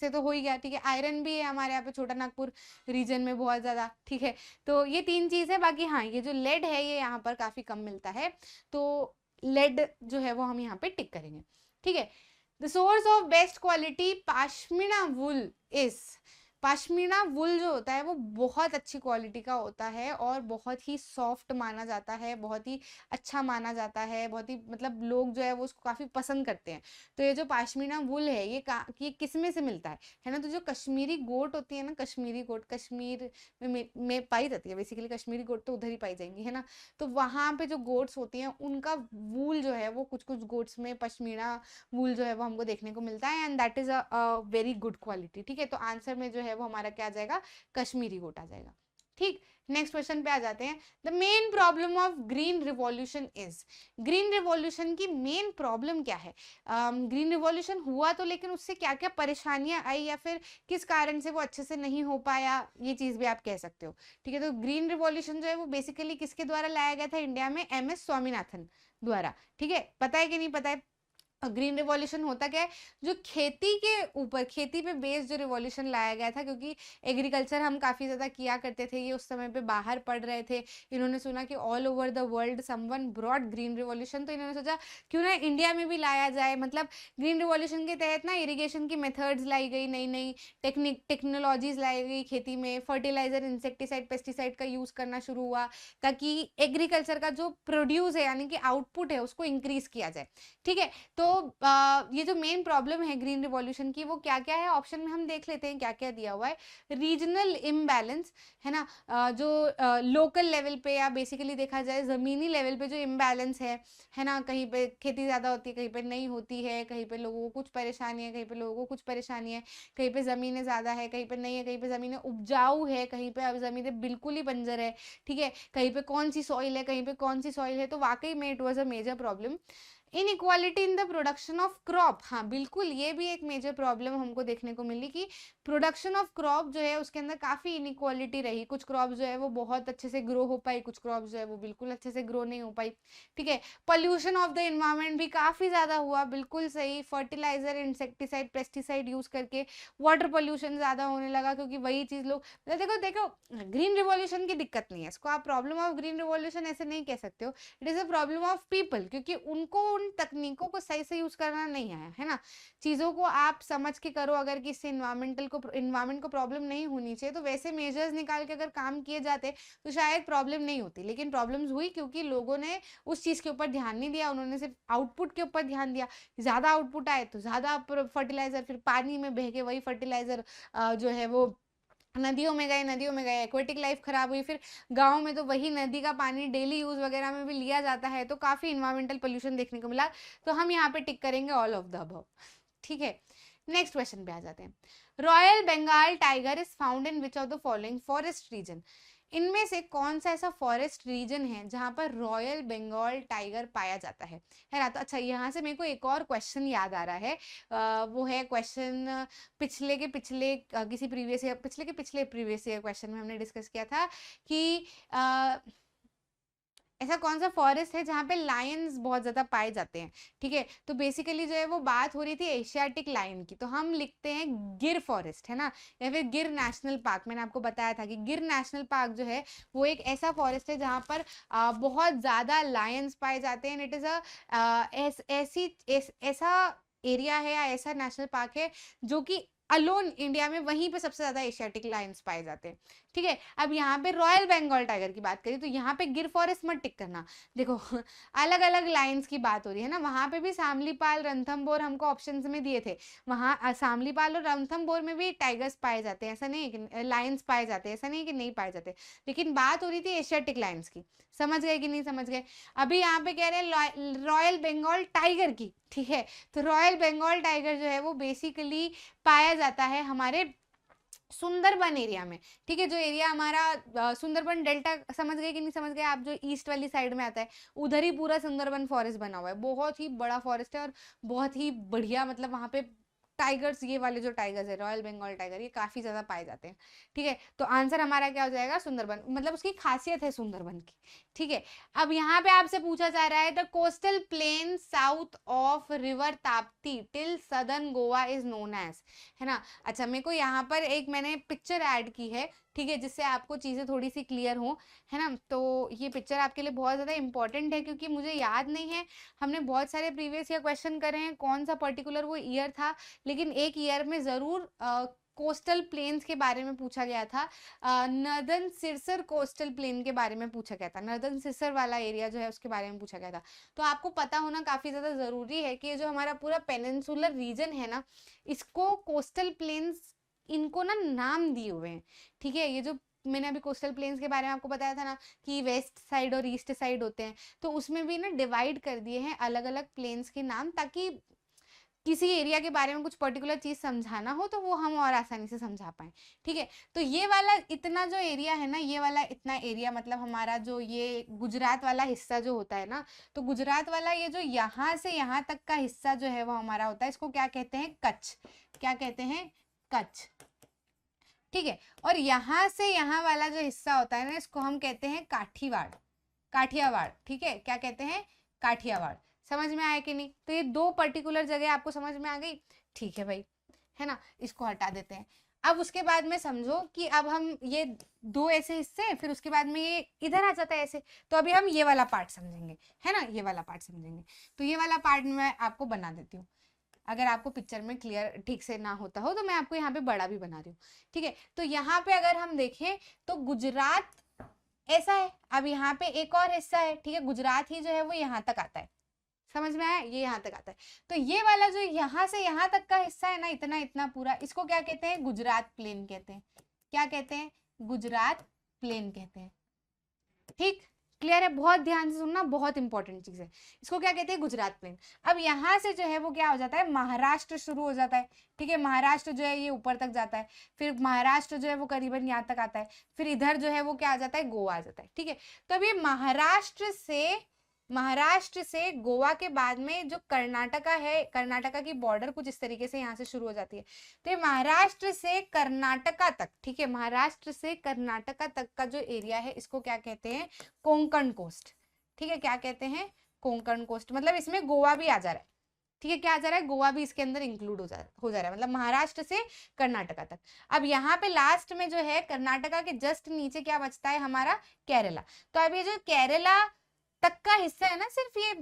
से तो हो ही गया। ठीक है। आयरन भी है हमारे यहाँ पे छोटा नागपुर रीजन में बहुत ज्यादा। ठीक है। तो ये तीन चीज है। बाकी हाँ ये जो लेड है ये यहाँ पर काफी कम मिलता है, तो लेड जो है वो हम यहाँ पे टिक करेंगे। ठीक है। The source of best quality pashmina wool is, pashmina वुल जो होता है वो बहुत अच्छी क्वालिटी का होता है और बहुत ही सॉफ्ट माना जाता है, बहुत ही अच्छा माना जाता है, बहुत ही मतलब लोग जो है वो उसको काफ़ी पसंद करते हैं। तो ये जो पश्मीना वुल है ये किस में से मिलता है ना? तो जो कश्मीरी गोट होती है ना, कश्मीरी गोट कश्मीर में पाई जाती है बेसिकली, कश्मीरी गोट तो उधर ही पाई जाएंगी है ना। तो वहाँ पे जो गोट्स होती हैं उनका वूल जो है वो कुछ कुछ गोट्स में पश्मीना वूल जो है वो हमको देखने को मिलता है and that is a very good quality. ठीक है, तो आंसर में जो है वो हमारा क्या आ जाएगा, कश्मीरी गोट आ जाएगा। ठीक, नेक्स्ट क्वेश्चन पे आ जाते हैं। The main problem of green revolution is, green revolution की मेन प्रॉब्लम क्या है? ग्रीन रिवॉल्यूशन हुआ तो लेकिन उससे क्या क्या परेशानियां आई या फिर किस कारण से वो अच्छे से नहीं हो पाया, ये चीज भी आप कह सकते हो। ठीक है, तो ग्रीन रिवॉल्यूशन जो है वो बेसिकली किसके द्वारा लाया गया था इंडिया में? MS स्वामीनाथन द्वारा। ठीक है, पता है कि नहीं पता है? ग्रीन रिवॉल्यूशन होता क्या है, जो खेती के ऊपर, खेती पे बेस्ड जो रिवॉल्यूशन लाया गया था, क्योंकि एग्रीकल्चर हम काफ़ी ज़्यादा किया करते थे, ये उस समय पे बाहर पढ़ रहे थे। इन्होंने सुना कि all over the world someone broad green revolution, तो इन्होंने सोचा क्यों ना इंडिया में भी लाया जाए। मतलब ग्रीन रिवॉल्यूशन के तहत ना इरिगेशन की मेथड्स लाई गई, नई नई टेक्नोलॉजीज लाई गई खेती में, फर्टिलाइजर, इंसेक्टिसाइड, पेस्टिसाइड का यूज़ करना शुरू हुआ ताकि एग्रीकल्चर का जो प्रोड्यूस है यानी कि आउटपुट है उसको इंक्रीज किया जाए। ठीक है, तो ये जो मेन प्रॉब्लम है ग्रीन रिवॉल्यूशन की वो क्या क्या है, ऑप्शन में हम देख लेते हैं क्या क्या दिया हुआ है। रीजनल इम्बैलेंस है ना, जो लोकल लेवल पे या बेसिकली देखा जाए ज़मीनी लेवल पे जो इम्बैलेंस है ना, कहीं पे खेती ज़्यादा होती है, कहीं पे नहीं होती है, कहीं पे लोगों को कुछ परेशानी है, कहीं पे लोगों को कुछ परेशानी है, कहीं पे ज़मीनें ज़्यादा है, कहीं पे नहीं है, कहीं पे ज़मीनें उपजाऊ है, कहीं पे अब ज़मीनें बिल्कुल ही बंजर है। ठीक है, कहीं पे कौन सी सॉइल है, कहीं पे कौन सी सॉइल है, तो वाकई में it was a major problem. Inequality in the production of crop, हाँ बिल्कुल ये भी एक मेजर प्रॉब्लम हमको देखने को मिली कि प्रोडक्शन ऑफ क्रॉप जो है उसके अंदर काफ़ी इनइक्वालिटी रही। कुछ क्रॉप जो है वो बहुत अच्छे से ग्रो हो पाई, कुछ क्रॉप जो है वो बिल्कुल अच्छे से ग्रो नहीं हो पाई। ठीक है, पोल्यूशन ऑफ द इन्वायरमेंट भी काफ़ी ज़्यादा हुआ, बिल्कुल सही। फर्टिलाइजर, इंसेक्टिसाइड, पेस्टिसाइड यूज़ करके वाटर पोल्यूशन ज़्यादा होने लगा, क्योंकि वही चीज़ लोग, देखो देखो ग्रीन रिवॉल्यूशन की दिक्कत नहीं है, इसको आप प्रॉब्लम ऑफ ग्रीन रिवॉल्यूशन ऐसे नहीं कह सकते हो, it is a problem of people, क्योंकि उनको उन तकनीकों को सही से यूज करना नहीं आया है ना। चीज़ों को आप समझ के करो, अगर किसी इन्वायरमेंट को प्रॉब्लम नहीं होनी चाहिए तो वैसे मेजर्स निकाल के अगर काम किए जाते तो शायद प्रॉब्लम नहीं होती, लेकिन प्रॉब्लम्स हुई क्योंकि लोगों ने उस चीज़ के ऊपर ध्यान नहीं दिया, उन्होंने सिर्फ आउटपुट के ऊपर ध्यान दिया। ज़्यादा आउटपुट आए तो ज़्यादा फर्टिलाइजर, फिर पानी में बह के वही फर्टिलाइजर जो है वो नदियों में गए, नदियों में गए, एक्वेटिक लाइफ खराब हुई, फिर गांव में तो वही नदी का पानी डेली यूज वगैरह में भी लिया जाता है, तो काफ़ी इन्वायरमेंटल पोल्यूशन देखने को मिला। तो हम यहाँ पे टिक करेंगे ऑल ऑफ द अबव। ठीक है, नेक्स्ट क्वेश्चन पे आ जाते हैं। Royal Bengal tiger is found in which of the following forest region, इनमें से कौन सा ऐसा फॉरेस्ट रीजन है जहां पर रॉयल बंगाल टाइगर पाया जाता है ना। तो अच्छा, यहाँ से मेरे को एक और क्वेश्चन याद आ रहा है, वो है क्वेश्चन पिछले के पिछले किसी प्रीवियस ईयर, पिछले के पिछले प्रीवियस ईयर क्वेश्चन में हमने डिस्कस किया था कि ऐसा कौन सा फॉरेस्ट है जहाँ पे लायंस बहुत ज़्यादा पाए जाते हैं। ठीक है, तो बेसिकली जो है वो बात हो रही थी एशियाटिक लायन की, तो हम लिखते हैं गिर फॉरेस्ट है ना, या फिर गिर नेशनल पार्क। मैंने आपको बताया था कि गिर नेशनल पार्क जो है वो एक ऐसा फॉरेस्ट है जहाँ पर बहुत ज़्यादा लायंस पाए जाते हैं। इट इज़ ऐसा एरिया है या ऐसा नेशनल पार्क है जो कि अलोन इंडिया में वहीं पे सबसे ज्यादा एशियाटिक लायंस पाए जाते हैं। ठीक है, अब यहाँ पे रॉयल बंगाल टाइगर की बात करें तो यहाँ पे गिर फॉरेस्ट मत टिक करना। देखो अलग अलग लाइन्स की बात हो रही है ना, वहां पे भी सामलीपाल, रणथंभौर हमको ऑप्शंस में दिए थे, वहां सामलीपाल और रणथंभौर में भी टाइगर्स पाए जाते हैं, ऐसा नहीं है कि लायंस पाए जाते हैं, ऐसा नहीं है कि नहीं पाए जाते, लेकिन बात हो रही थी एशियाटिक लायंस की। समझ गए कि नहीं समझ गए? अभी यहाँ पे कह रहे हैं रॉयल बंगाल टाइगर की। ठीक है, तो रॉयल बंगाल टाइगर जो है वो बेसिकली पाया जाता है हमारे सुंदरबन एरिया में। ठीक है, जो एरिया हमारा सुंदरबन डेल्टा, समझ गए कि नहीं समझ गए आप, जो ईस्ट वाली साइड में आता है उधर ही पूरा सुंदरबन फॉरेस्ट बना हुआ है, बहुत ही बड़ा फॉरेस्ट है और बहुत ही बढ़िया, मतलब वहां पे टाइगर्स, ये वाले जो टाइगर्स है रॉयल बंगाल टाइगर, ये काफी ज्यादा पाए जाते हैं। ठीक है, तो आंसर हमारा क्या हो जाएगा, सुंदरबन, मतलब उसकी खासियत है सुंदरबन की। ठीक है, अब यहाँ पे आपसे पूछा जा रहा है the coastal plain south of river Tapti till southern Goa is known as, है ना। अच्छा, मेरे को यहाँ पर एक मैंने पिक्चर ऐड की है, ठीक है, जिससे आपको चीज़ें थोड़ी सी क्लियर हो, है ना। तो ये पिक्चर आपके लिए बहुत ज़्यादा इंपॉर्टेंट है क्योंकि मुझे याद नहीं है, हमने बहुत सारे प्रीवियस ईयर क्वेश्चन करे हैं, कौन सा पर्टिकुलर वो ईयर था, लेकिन एक ईयर में ज़रूर कोस्टल प्लेन्स के बारे में पूछा गया था, नर्दर्न सिरसर कोस्टल प्लेन के बारे में पूछा गया था, नर्दर्न सिरसर वाला एरिया जो है उसके बारे में पूछा गया था। तो आपको पता होना काफ़ी ज़्यादा ज़रूरी है कि ये जो हमारा पूरा पेनिनसुलर रीजन है ना, इसको कोस्टल प्लेन्स इनको ना नाम दिए हुए हैं, ठीक है। ये जो मैंने अभी कोस्टल प्लेन्स के बारे में आपको बताया था ना कि वेस्ट साइड और ईस्ट साइड होते हैं, तो उसमें भी ना डिवाइड कर दिए हैं अलग अलग प्लेन्स के नाम, ताकि किसी एरिया के बारे में कुछ पर्टिकुलर चीज समझाना हो तो वो हम और आसानी से समझा पाए, ठीक है। तो ये वाला इतना जो एरिया है ना, ये वाला इतना एरिया मतलब हमारा जो ये गुजरात वाला हिस्सा जो होता है ना, तो गुजरात वाला ये जो यहाँ से यहाँ तक का हिस्सा जो है वो हमारा होता है, इसको क्या कहते हैं, कच्छ। क्या कहते हैं, कच्छ, ठीक है। और यहाँ से यहाँ वाला जो हिस्सा होता है ना, इसको हम कहते हैं काठीवाड़, काठियावाड़, ठीक है। क्या कहते हैं, काठियावाड़। समझ में आया कि नहीं? तो ये दो पर्टिकुलर जगह आपको समझ में आ गई, ठीक है भाई, है ना। इसको हटा देते हैं। अब उसके बाद में समझो कि अब हम ये दो ऐसे हिस्से, फिर उसके बाद में ये इधर आ जाता है ऐसे, तो अभी हम ये वाला पार्ट समझेंगे, है ना, ये वाला पार्ट समझेंगे। तो ये वाला पार्ट मैं आपको बना देती हूँ, अगर आपको पिक्चर में क्लियर ठीक से ना होता हो तो मैं आपको यहाँ पे बड़ा भी बना रही हूँ, ठीक है। तो यहाँ पे अगर हम देखें तो गुजरात ऐसा है, अब यहाँ पे एक और हिस्सा है, ठीक है, गुजरात ही जो है वो यहाँ तक आता है, समझ में आया, ये यहाँ तक आता है। तो ये वाला जो यहाँ से यहाँ तक का हिस्सा है ना, इतना इतना पूरा, इसको क्या कहते हैं, गुजरात प्लेन कहते हैं। क्या कहते हैं, गुजरात प्लेन कहते हैं, ठीक, क्लियर है। बहुत ध्यान से सुनना, बहुत इंपॉर्टेंट चीज है। इसको क्या कहते हैं, गुजरात प्लेन। अब यहाँ से जो है वो क्या हो जाता है, महाराष्ट्र शुरू हो जाता है, ठीक है। महाराष्ट्र जो है ये ऊपर तक जाता है, फिर महाराष्ट्र जो है वो करीबन यहाँ तक आता है, फिर इधर जो है वो क्या आ जाता है, गोवा आ जाता है, ठीक है। तो अब ये महाराष्ट्र से गोवा के बाद में जो कर्नाटका है, कर्नाटका की बॉर्डर कुछ इस तरीके से यहाँ से शुरू हो जाती है। तो ये महाराष्ट्र से कर्नाटका तक, ठीक है, महाराष्ट्र से कर्नाटका तक का जो एरिया है इसको क्या कहते हैं, कोंकण कोस्ट, ठीक है। क्या कहते हैं, कोंकण कोस्ट, मतलब इसमें गोवा भी आ जा रहा है, ठीक है। क्या आ जा रहा है, गोवा भी इसके अंदर इंक्लूड हो जा रहा है, मतलब महाराष्ट्र से कर्नाटका तक। अब यहाँ पे लास्ट में जो है कर्नाटका के जस्ट नीचे क्या बचता है, हमारा केरला। तो अब ये जो केरला तक का हिस्सा है ना, सिर्फ ये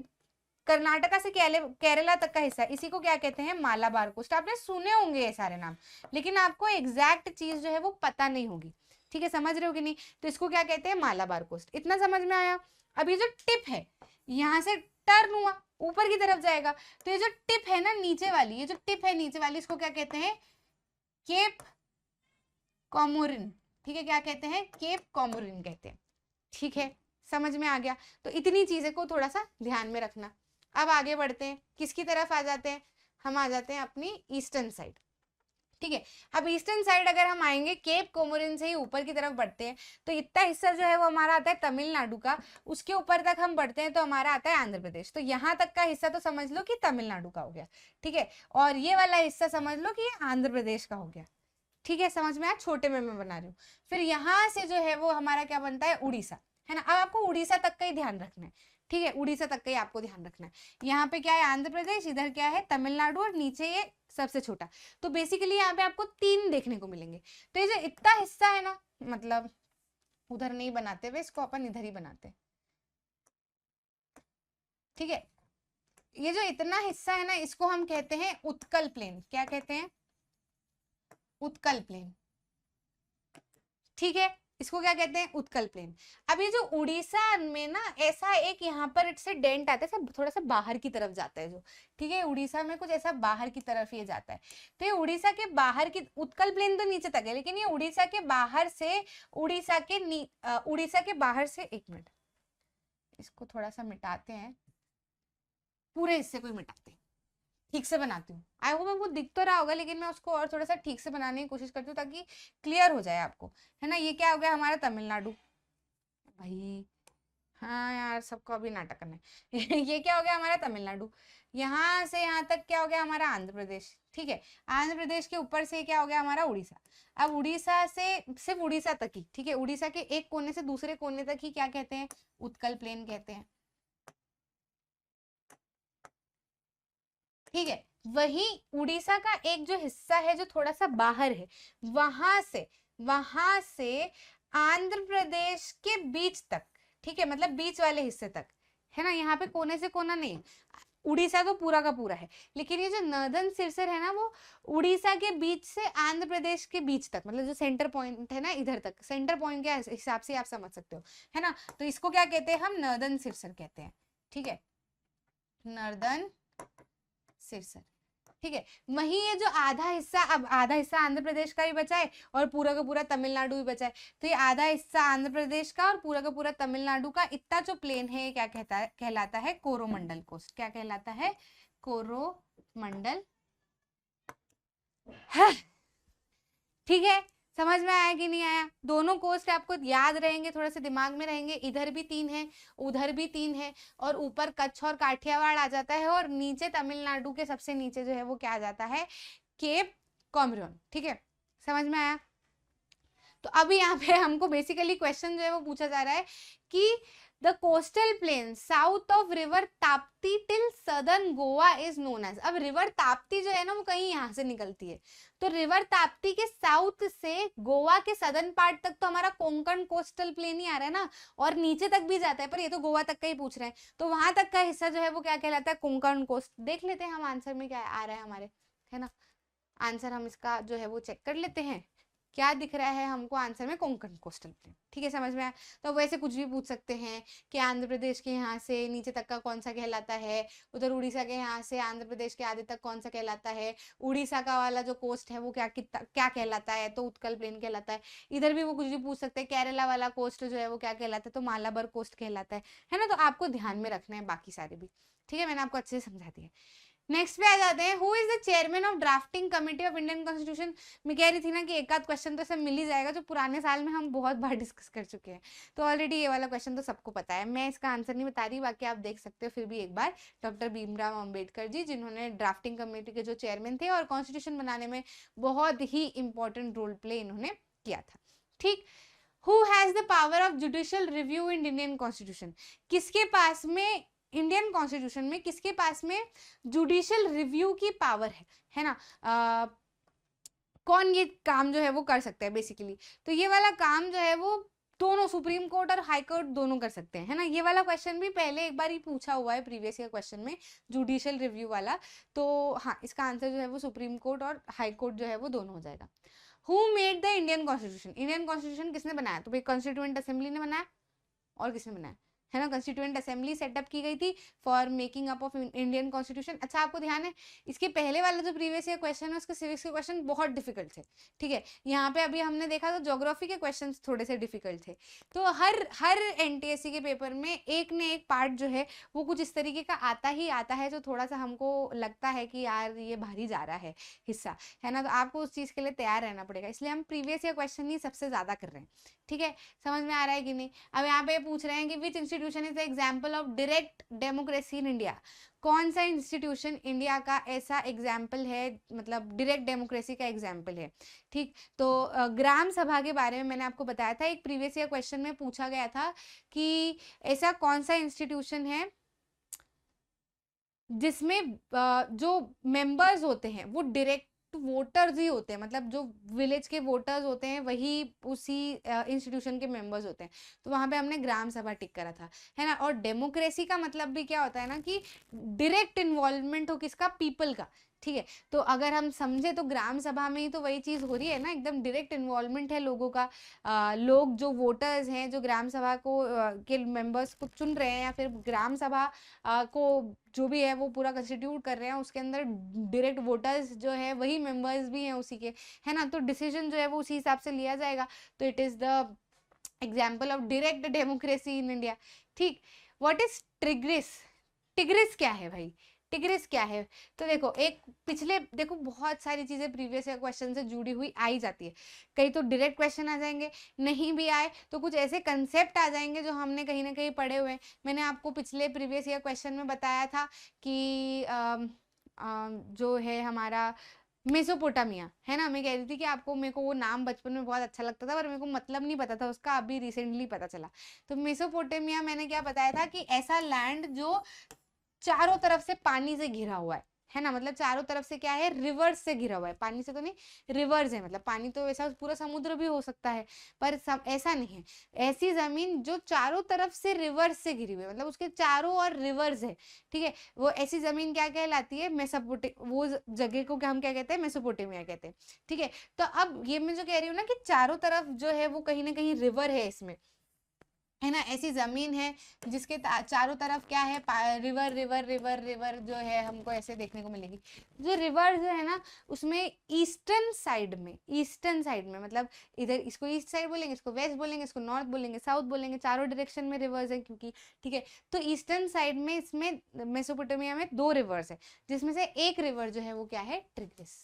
कर्नाटका से केरला तक का हिस्सा, इसी को क्या कहते हैं, मालाबार कोस्ट। आपने सुने होंगे ये सारे नाम, लेकिन आपको एग्जैक्ट चीज जो है वो पता नहीं होगी, ठीक है, समझ रहे हो कि नहीं। तो इसको क्या कहते हैं, मालाबार कोस्ट। इतना समझ में आया। अब ये जो टिप है, यहाँ से टर्न हुआ ऊपर की तरफ जाएगा, तो ये जो टिप है ना नीचे वाली, ये जो टिप है नीचे वाली, इसको क्या कहते हैं, केप कोमोरिन, ठीक है। क्या कहते हैं, केप कोमोरिन कहते हैं, ठीक है, समझ में आ गया। तो इतनी चीजें को थोड़ा सा ध्यान में रखना। अब आगे बढ़ते हैं, किसकी तरफ आ जाते हैं, हम आ जाते हैं अपनी ईस्टर्न साइड, ठीक है। अब ईस्टर्न साइड अगर हम आएंगे, केप कोमोरिन से ही ऊपर की तरफ बढ़ते हैं, तो इतना हिस्सा जो है वो हमारा आता है तमिलनाडु का। उसके ऊपर तक हम बढ़ते हैं तो हमारा आता है आंध्र प्रदेश। तो यहाँ तक का हिस्सा तो समझ लो कि तमिलनाडु का हो गया, ठीक है। और ये वाला हिस्सा समझ लो कि ये आंध्र प्रदेश का हो गया, ठीक है, समझ में आया। छोटे में मैं बना रही हूँ। फिर यहाँ से जो है वो हमारा क्या बनता है, उड़ीसा, है ना। अब आपको उड़ीसा तक का ही ध्यान रखना है, ठीक है, उड़ीसा तक का ही आपको ध्यान रखना है। यहाँ पे क्या है, आंध्र प्रदेश, इधर क्या है, तमिलनाडु, और नीचे ये सबसे छोटा। तो बेसिकली यहाँ पे आपको 3 देखने को मिलेंगे। तो ये जो इतना हिस्सा है ना, मतलब उधर नहीं बनाते हुए, इसको अपन इधर ही बनाते, ठीक है। ये जो इतना हिस्सा है ना, इसको हम कहते हैं उत्कल प्लेन। क्या कहते हैं, उत्कल प्लेन, ठीक है। इसको क्या कहते हैं, उत्कल प्लेन। अब ये जो उड़ीसा में ना ऐसा एक यहाँ पर इससे डेंट आता है, थोड़ा सा बाहर की तरफ जाता है जो, ठीक है, उड़ीसा में कुछ ऐसा बाहर की तरफ ये जाता है। तो ये उड़ीसा के बाहर की, उत्कल प्लेन तो नीचे तक है, लेकिन ये उड़ीसा के बाहर से, उड़ीसा के बाहर से, एक मिनट, इसको थोड़ा सा मिटाते हैं, पूरे हिस्से को ही मिटाते हैं, ठीक से बनाती हूँ। आई होप आपको दिख तो रहा होगा, लेकिन मैं उसको और थोड़ा सा ठीक से बनाने की कोशिश करती हूँ ताकि क्लियर हो जाए आपको, है ना। ये क्या हो गया, हमारा तमिलनाडु, भाई हाँ यार, सबको अभी नाटक करना है। ये क्या हो गया, हमारा तमिलनाडु। यहाँ से यहाँ तक क्या हो गया, हमारा आंध्र प्रदेश, ठीक है। आंध्र प्रदेश के ऊपर से क्या हो गया, हमारा उड़ीसा। अब उड़ीसा से सिर्फ उड़ीसा तक ही, ठीक है, उड़ीसा के एक कोने से दूसरे कोने तक ही क्या कहते हैं, उत्कल प्लेन कहते हैं, ठीक है। वही उड़ीसा का एक जो हिस्सा है जो थोड़ा सा बाहर है, वहां से आंध्र प्रदेश के बीच तक, ठीक है, मतलब बीच वाले हिस्से तक, है ना। यहाँ पे कोने से कोना नहीं, उड़ीसा तो पूरा का पूरा है, लेकिन ये जो नर्दर्न सिरसर है ना वो उड़ीसा के बीच से आंध्र प्रदेश के बीच तक, मतलब जो सेंटर पॉइंट है ना इधर तक, सेंटर पॉइंट के हिसाब से आप समझ सकते हो, है ना। तो इसको क्या कहते हैं हम, नर्दर्न सिरसर कहते हैं, ठीक है, नर्दर्न सिरसर, ठीक है। वहीं ये जो आधा हिस्सा, अब आधा हिस्सा आंध्र प्रदेश का ही बचा है और पूरा का पूरा तमिलनाडु भी बचा है, तो ये आधा हिस्सा आंध्र प्रदेश का और पूरा का पूरा तमिलनाडु का इतना जो प्लेन है क्या कहता है, कहलाता है कोरोमंडल कोस्ट। क्या कहलाता है, कोरोमंडल। ठीक है, समझ में आया कि नहीं आया? दोनों कोस्ट आपको याद रहेंगे, थोड़ा सा दिमाग में रहेंगे, इधर भी 3 है, उधर भी 3 है, और ऊपर कच्छ और काठियावाड़ आ जाता है, और नीचे तमिलनाडु के सबसे नीचे जो है वो क्या आ जाता है, केप कॉमोरोन। ठीक है, समझ में आया? तो अभी यहाँ पे हमको बेसिकली क्वेश्चन जो है वो पूछा जा रहा है कि the coastal plain south of river Tapti till southern Goa is known as. अब रिवर ताप्ती जो है ना वो कहीं यहाँ से निकलती है, तो रिवर ताप्ती के साउथ से गोवा के सदर्न पार्ट तक तो हमारा कोंकण कोस्टल प्लेन ही आ रहा है ना, और नीचे तक भी जाता है, पर ये तो गोवा तक का ही पूछ रहे हैं, तो वहां तक का हिस्सा जो है वो क्या कहलाता है, कोंकण कोस्ट। देख लेते हैं हम आंसर में क्या आ रहा है हमारे, है ना। आंसर हम इसका जो है वो चेक कर लेते हैं, क्या दिख रहा है हमको आंसर में, कोंकण कोस्टल प्लेन। ठीक है, समझ में आया? तो वैसे कुछ भी पूछ सकते हैं कि आंध्र प्रदेश के यहाँ से नीचे तक का कौन सा कहलाता है, उधर उड़ीसा के यहाँ से आंध्र प्रदेश के आधे तक कौन सा कहलाता है, उड़ीसा का वाला जो कोस्ट है वो क्या कहलाता है, तो उत्कल प्लेन कहलाता है। इधर भी वो कुछ भी पूछ सकते हैं, केरला वाला कोस्ट जो है वो क्या कहलाता है, तो मालाबार कोस्ट कहलाता है ना। तो आपको ध्यान में रखना है बाकी सारे भी, ठीक है, मैंने आपको अच्छे से समझा दिया। नेक्स्ट पे आ जाते हैं, who is the chairman of drafting committee of Indian constitution. मैं कह रही थी ना कि एक आध क्वेश्चन तो सब मिल ही जाएगा, जो पुराने साल में हम बहुत बार डिस्कस कर चुके हैं, तो ऑलरेडी ये वाला क्वेश्चन तो सबको पता है, मैं इसका आंसर नहीं बता रही, बाकी आप देख सकते हो फिर भी एक बार। डॉक्टर भीमराव अंबेडकर जी, जिन्होंने ड्राफ्टिंग कमेटी के जो चेयरमैन थे और कॉन्स्टिट्यूशन बनाने में बहुत ही इंपॉर्टेंट रोल प्ले इन्होंने किया था। ठीक, who has the power of judicial review in Indian constitution. किसके पास में, इंडियन कॉन्स्टिट्यूशन में किसके पास में जुडिशियल रिव्यू की पावर है ना, कौन ये काम जो है वो कर सकता है बेसिकली। तो ये वाला काम जो है वो दोनों सुप्रीम कोर्ट और हाई कोर्ट दोनों कर सकते हैं, है ना। ये वाला क्वेश्चन भी पहले एक बार ही पूछा हुआ है प्रीवियस ईयर क्वेश्चन में, जुडिशियल रिव्यू वाला। तो हाँ, इसका आंसर जो है वो सुप्रीम कोर्ट और हाई कोर्ट जो है वो दोनों हो जाएगा। Who made the Indian constitution. Indian constitution किसने बनाया, तो भाई कॉन्स्टिट्यूएंट असेंबली ने बनाया, और किसने बनाया, है ना। कॉन्स्टिट्यूएंट असेंबली सेटअप की गई थी for making up of Indian constitution. अच्छा, आपको ध्यान है इसके पहले वाला जो प्रीवियस ईयर क्वेश्चन है उसके सिविक्स के क्वेश्चन बहुत डिफिकल्ट थे, ठीक है। यहाँ पे अभी हमने देखा तो ज्योग्राफी के क्वेश्चन थोड़े से डिफिकल्ट थे। तो हर एनटीएससी के पेपर में एक ने एक पार्ट जो है वो कुछ इस तरीके का आता ही आता है, जो थोड़ा सा हमको लगता है कि यार ये भारी जा रहा है हिस्सा, है ना। तो आपको उस चीज के लिए तैयार रहना पड़ेगा, इसलिए हम प्रीवियस ईयर क्वेश्चन ही सबसे ज्यादा कर रहे हैं, ठीक है। समझ में आ रहा है कि नहीं? अब यहाँ पे पूछ रहे हैं कि विच institution is the example of direct democracy in India. कौन सा इंस्टीट्यूशन इंडिया का ऐसा एग्जाम्पल है, मतलब डायरेक्ट डेमोक्रेसी का एग्जाम्पल है। ठीक, तो ग्राम सभा के बारे में मैंने आपको बताया था, एक प्रीवियस ईयर क्वेश्चन में पूछा गया था कि ऐसा कौन सा इंस्टीट्यूशन है जिसमें जो मेंबर्स होते हैं वो डायरेक्ट वोटर्स ही होते हैं, मतलब जो विलेज के वोटर्स होते हैं वही उसी इंस्टीट्यूशन के मेंबर्स होते हैं। तो वहां पे हमने ग्राम सभा टिक करा था, है ना। और डेमोक्रेसी का मतलब भी क्या होता है ना कि डायरेक्ट इन्वॉल्वमेंट हो किसका, पीपल का, ठीक है। तो अगर हम समझे तो ग्राम सभा में ही तो वही चीज हो रही है ना, एकदम डायरेक्ट इन्वॉल्वमेंट है लोगों का। लोग जो वोटर्स हैं, जो ग्राम सभा को के मेंबर्स को चुन रहे हैं, या फिर ग्राम सभा को जो भी है वो पूरा कंस्टिट्यूट कर रहे हैं, उसके अंदर डायरेक्ट वोटर्स जो है वही मेंबर्स भी हैं उसी के, है ना। तो डिसीजन जो है वो उसी हिसाब से लिया जाएगा, तो it is the example of direct democracy in India. ठीक, व्हाट इज टिग्रिस। टिग्रिस क्या है भाई, टिग्रिस क्या है? तो देखो, एक पिछले देखो बहुत सारी चीजें प्रीवियस ईयर क्वेश्चन से जुड़ी हुई आई जाती है, कई तो डायरेक्ट क्वेश्चन आ जाएंगे, नहीं भी आए तो कुछ ऐसे कंसेप्ट आ जाएंगे जो हमने कहीं ना कहीं पढ़े हुए हैं। मैंने आपको पिछले प्रीवियस ईयर क्वेश्चन में बताया था कि जो है हमारा मेसोपोटामिया, है ना। मैं कह रही थी कि आपको, मेरे को वो नाम बचपन में बहुत अच्छा लगता था पर मेरे को मतलब नहीं पता था उसका, अभी रिसेंटली पता चला। तो मेसोपोटामिया मैंने क्या बताया था कि ऐसा लैंड जो चारों तरफ से पानी से घिरा हुआ है ना, मतलब चारों तरफ से क्या है, रिवर्स से घिरा हुआ है, पानी से तो नहीं, रिवर्स है, मतलब पानी तो वैसा पूरा समुद्र भी हो सकता है, पर ऐसा नहीं है। ऐसी जमीन जो चारों तरफ से रिवर्स से घिरी हुई है, मतलब उसके चारों ओर रिवर्स है, ठीक है, वो ऐसी जमीन क्या कहलाती है, वो जगह को क्या हम क्या कहते हैं, मेसोपोटामिया कहते हैं, ठीक है। तो अब ये मैं जो कह रही हूँ ना कि चारों तरफ जो है वो कहीं ना कहीं रिवर है इसमें, है ना, ऐसी जमीन है जिसके चारों तरफ क्या है, रिवर रिवर रिवर रिवर जो है हमको ऐसे देखने को मिलेगी। जो रिवर जो है ना उसमें ईस्टर्न साइड में मतलब इधर इसको ईस्ट साइड बोलेंगे, इसको वेस्ट बोलेंगे, इसको नॉर्थ बोलेंगे, साउथ बोलेंगे, चारों डायरेक्शन में रिवर्स है क्योंकि, ठीक है। तो ईस्टर्न साइड में इसमें मेसोपोटामिया में 2 रिवर्स है, जिसमें से एक रिवर जो है वो क्या है, ट्रिग्रिस,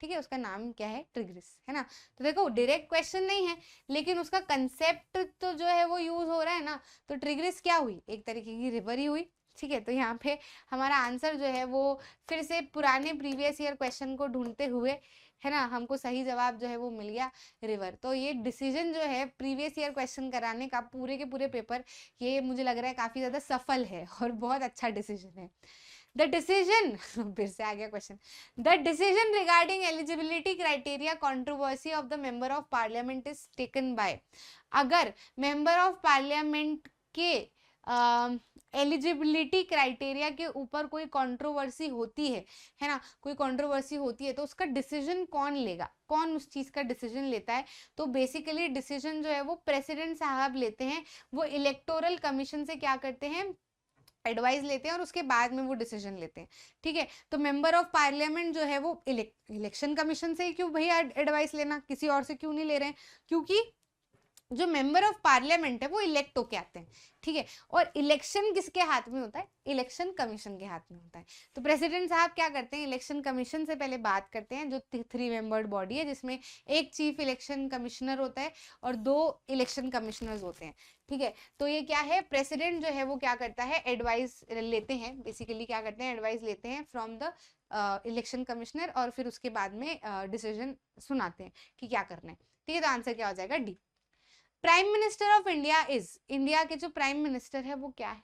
ठीक है, उसका नाम क्या है, ट्रिग्रिस, है ना। तो देखो डायरेक्ट क्वेश्चन नहीं है, लेकिन उसका कंसेप्ट तो जो है वो यूज हो रहा है ना। तो ट्रिग्रिस क्या हुई, एक तरीके की रिवर ही हुई, ठीक है। तो यहाँ पे हमारा आंसर जो है वो फिर से पुराने प्रीवियस ईयर क्वेश्चन को ढूंढते हुए, है ना, हमको सही जवाब जो है वो मिल गया, रिवर। तो ये डिसीजन जो है प्रीवियस ईयर क्वेश्चन कराने का पूरे के पूरे पेपर, ये मुझे लग रहा है काफी ज्यादा सफल है और बहुत अच्छा डिसीजन है। द डिसीजन फिर से आ गया question, the decision regarding eligibility criteria controversy of the member of parliament is taken by. अगर मेंबर ऑफ पार्लियामेंट के एलिजिबिलिटी क्राइटेरिया के ऊपर कोई कंट्रोवर्सी होती है ना, कोई कंट्रोवर्सी होती है, तो उसका डिसीजन कौन लेगा, कौन उस चीज का डिसीजन लेता है। तो बेसिकली डिसीजन जो है वो प्रेसिडेंट साहब लेते हैं, वो इलेक्टोरल कमीशन से क्या करते हैं, एडवाइस लेते हैं और उसके बाद में वो डिसीजन लेते हैं, ठीक है। तो मेंबर ऑफ पार्लियामेंट जो है वो इलेक्शन कमीशन से ही क्यों भैया एडवाइस लेना, किसी और से क्यों नहीं ले रहे हैं, क्योंकि जो मेंबर ऑफ पार्लियामेंट है वो इलेक्ट होके आते हैं, ठीक है। और इलेक्शन किसके हाथ में होता है, इलेक्शन कमीशन के हाथ में होता है। तो प्रेसिडेंट साहब क्या करते हैं, इलेक्शन कमीशन से पहले बात करते हैं, जो 3 मेंबर्ड बॉडी है जिसमें एक चीफ इलेक्शन कमिश्नर होता है और 2 इलेक्शन कमिश्नर्स होते हैं, ठीक है। तो ये क्या है, प्रेसिडेंट जो है वो क्या करता है, एडवाइस लेते हैं, बेसिकली क्या करते हैं, एडवाइस लेते हैं फ्रॉम द इलेक्शन कमिश्नर और फिर उसके बाद में डिसीजन सुनाते हैं कि क्या करना है, ठीक है। तो आंसर क्या हो जाएगा, D. Prime minister of India is, India के जो प्राइम मिनिस्टर है वो क्या है,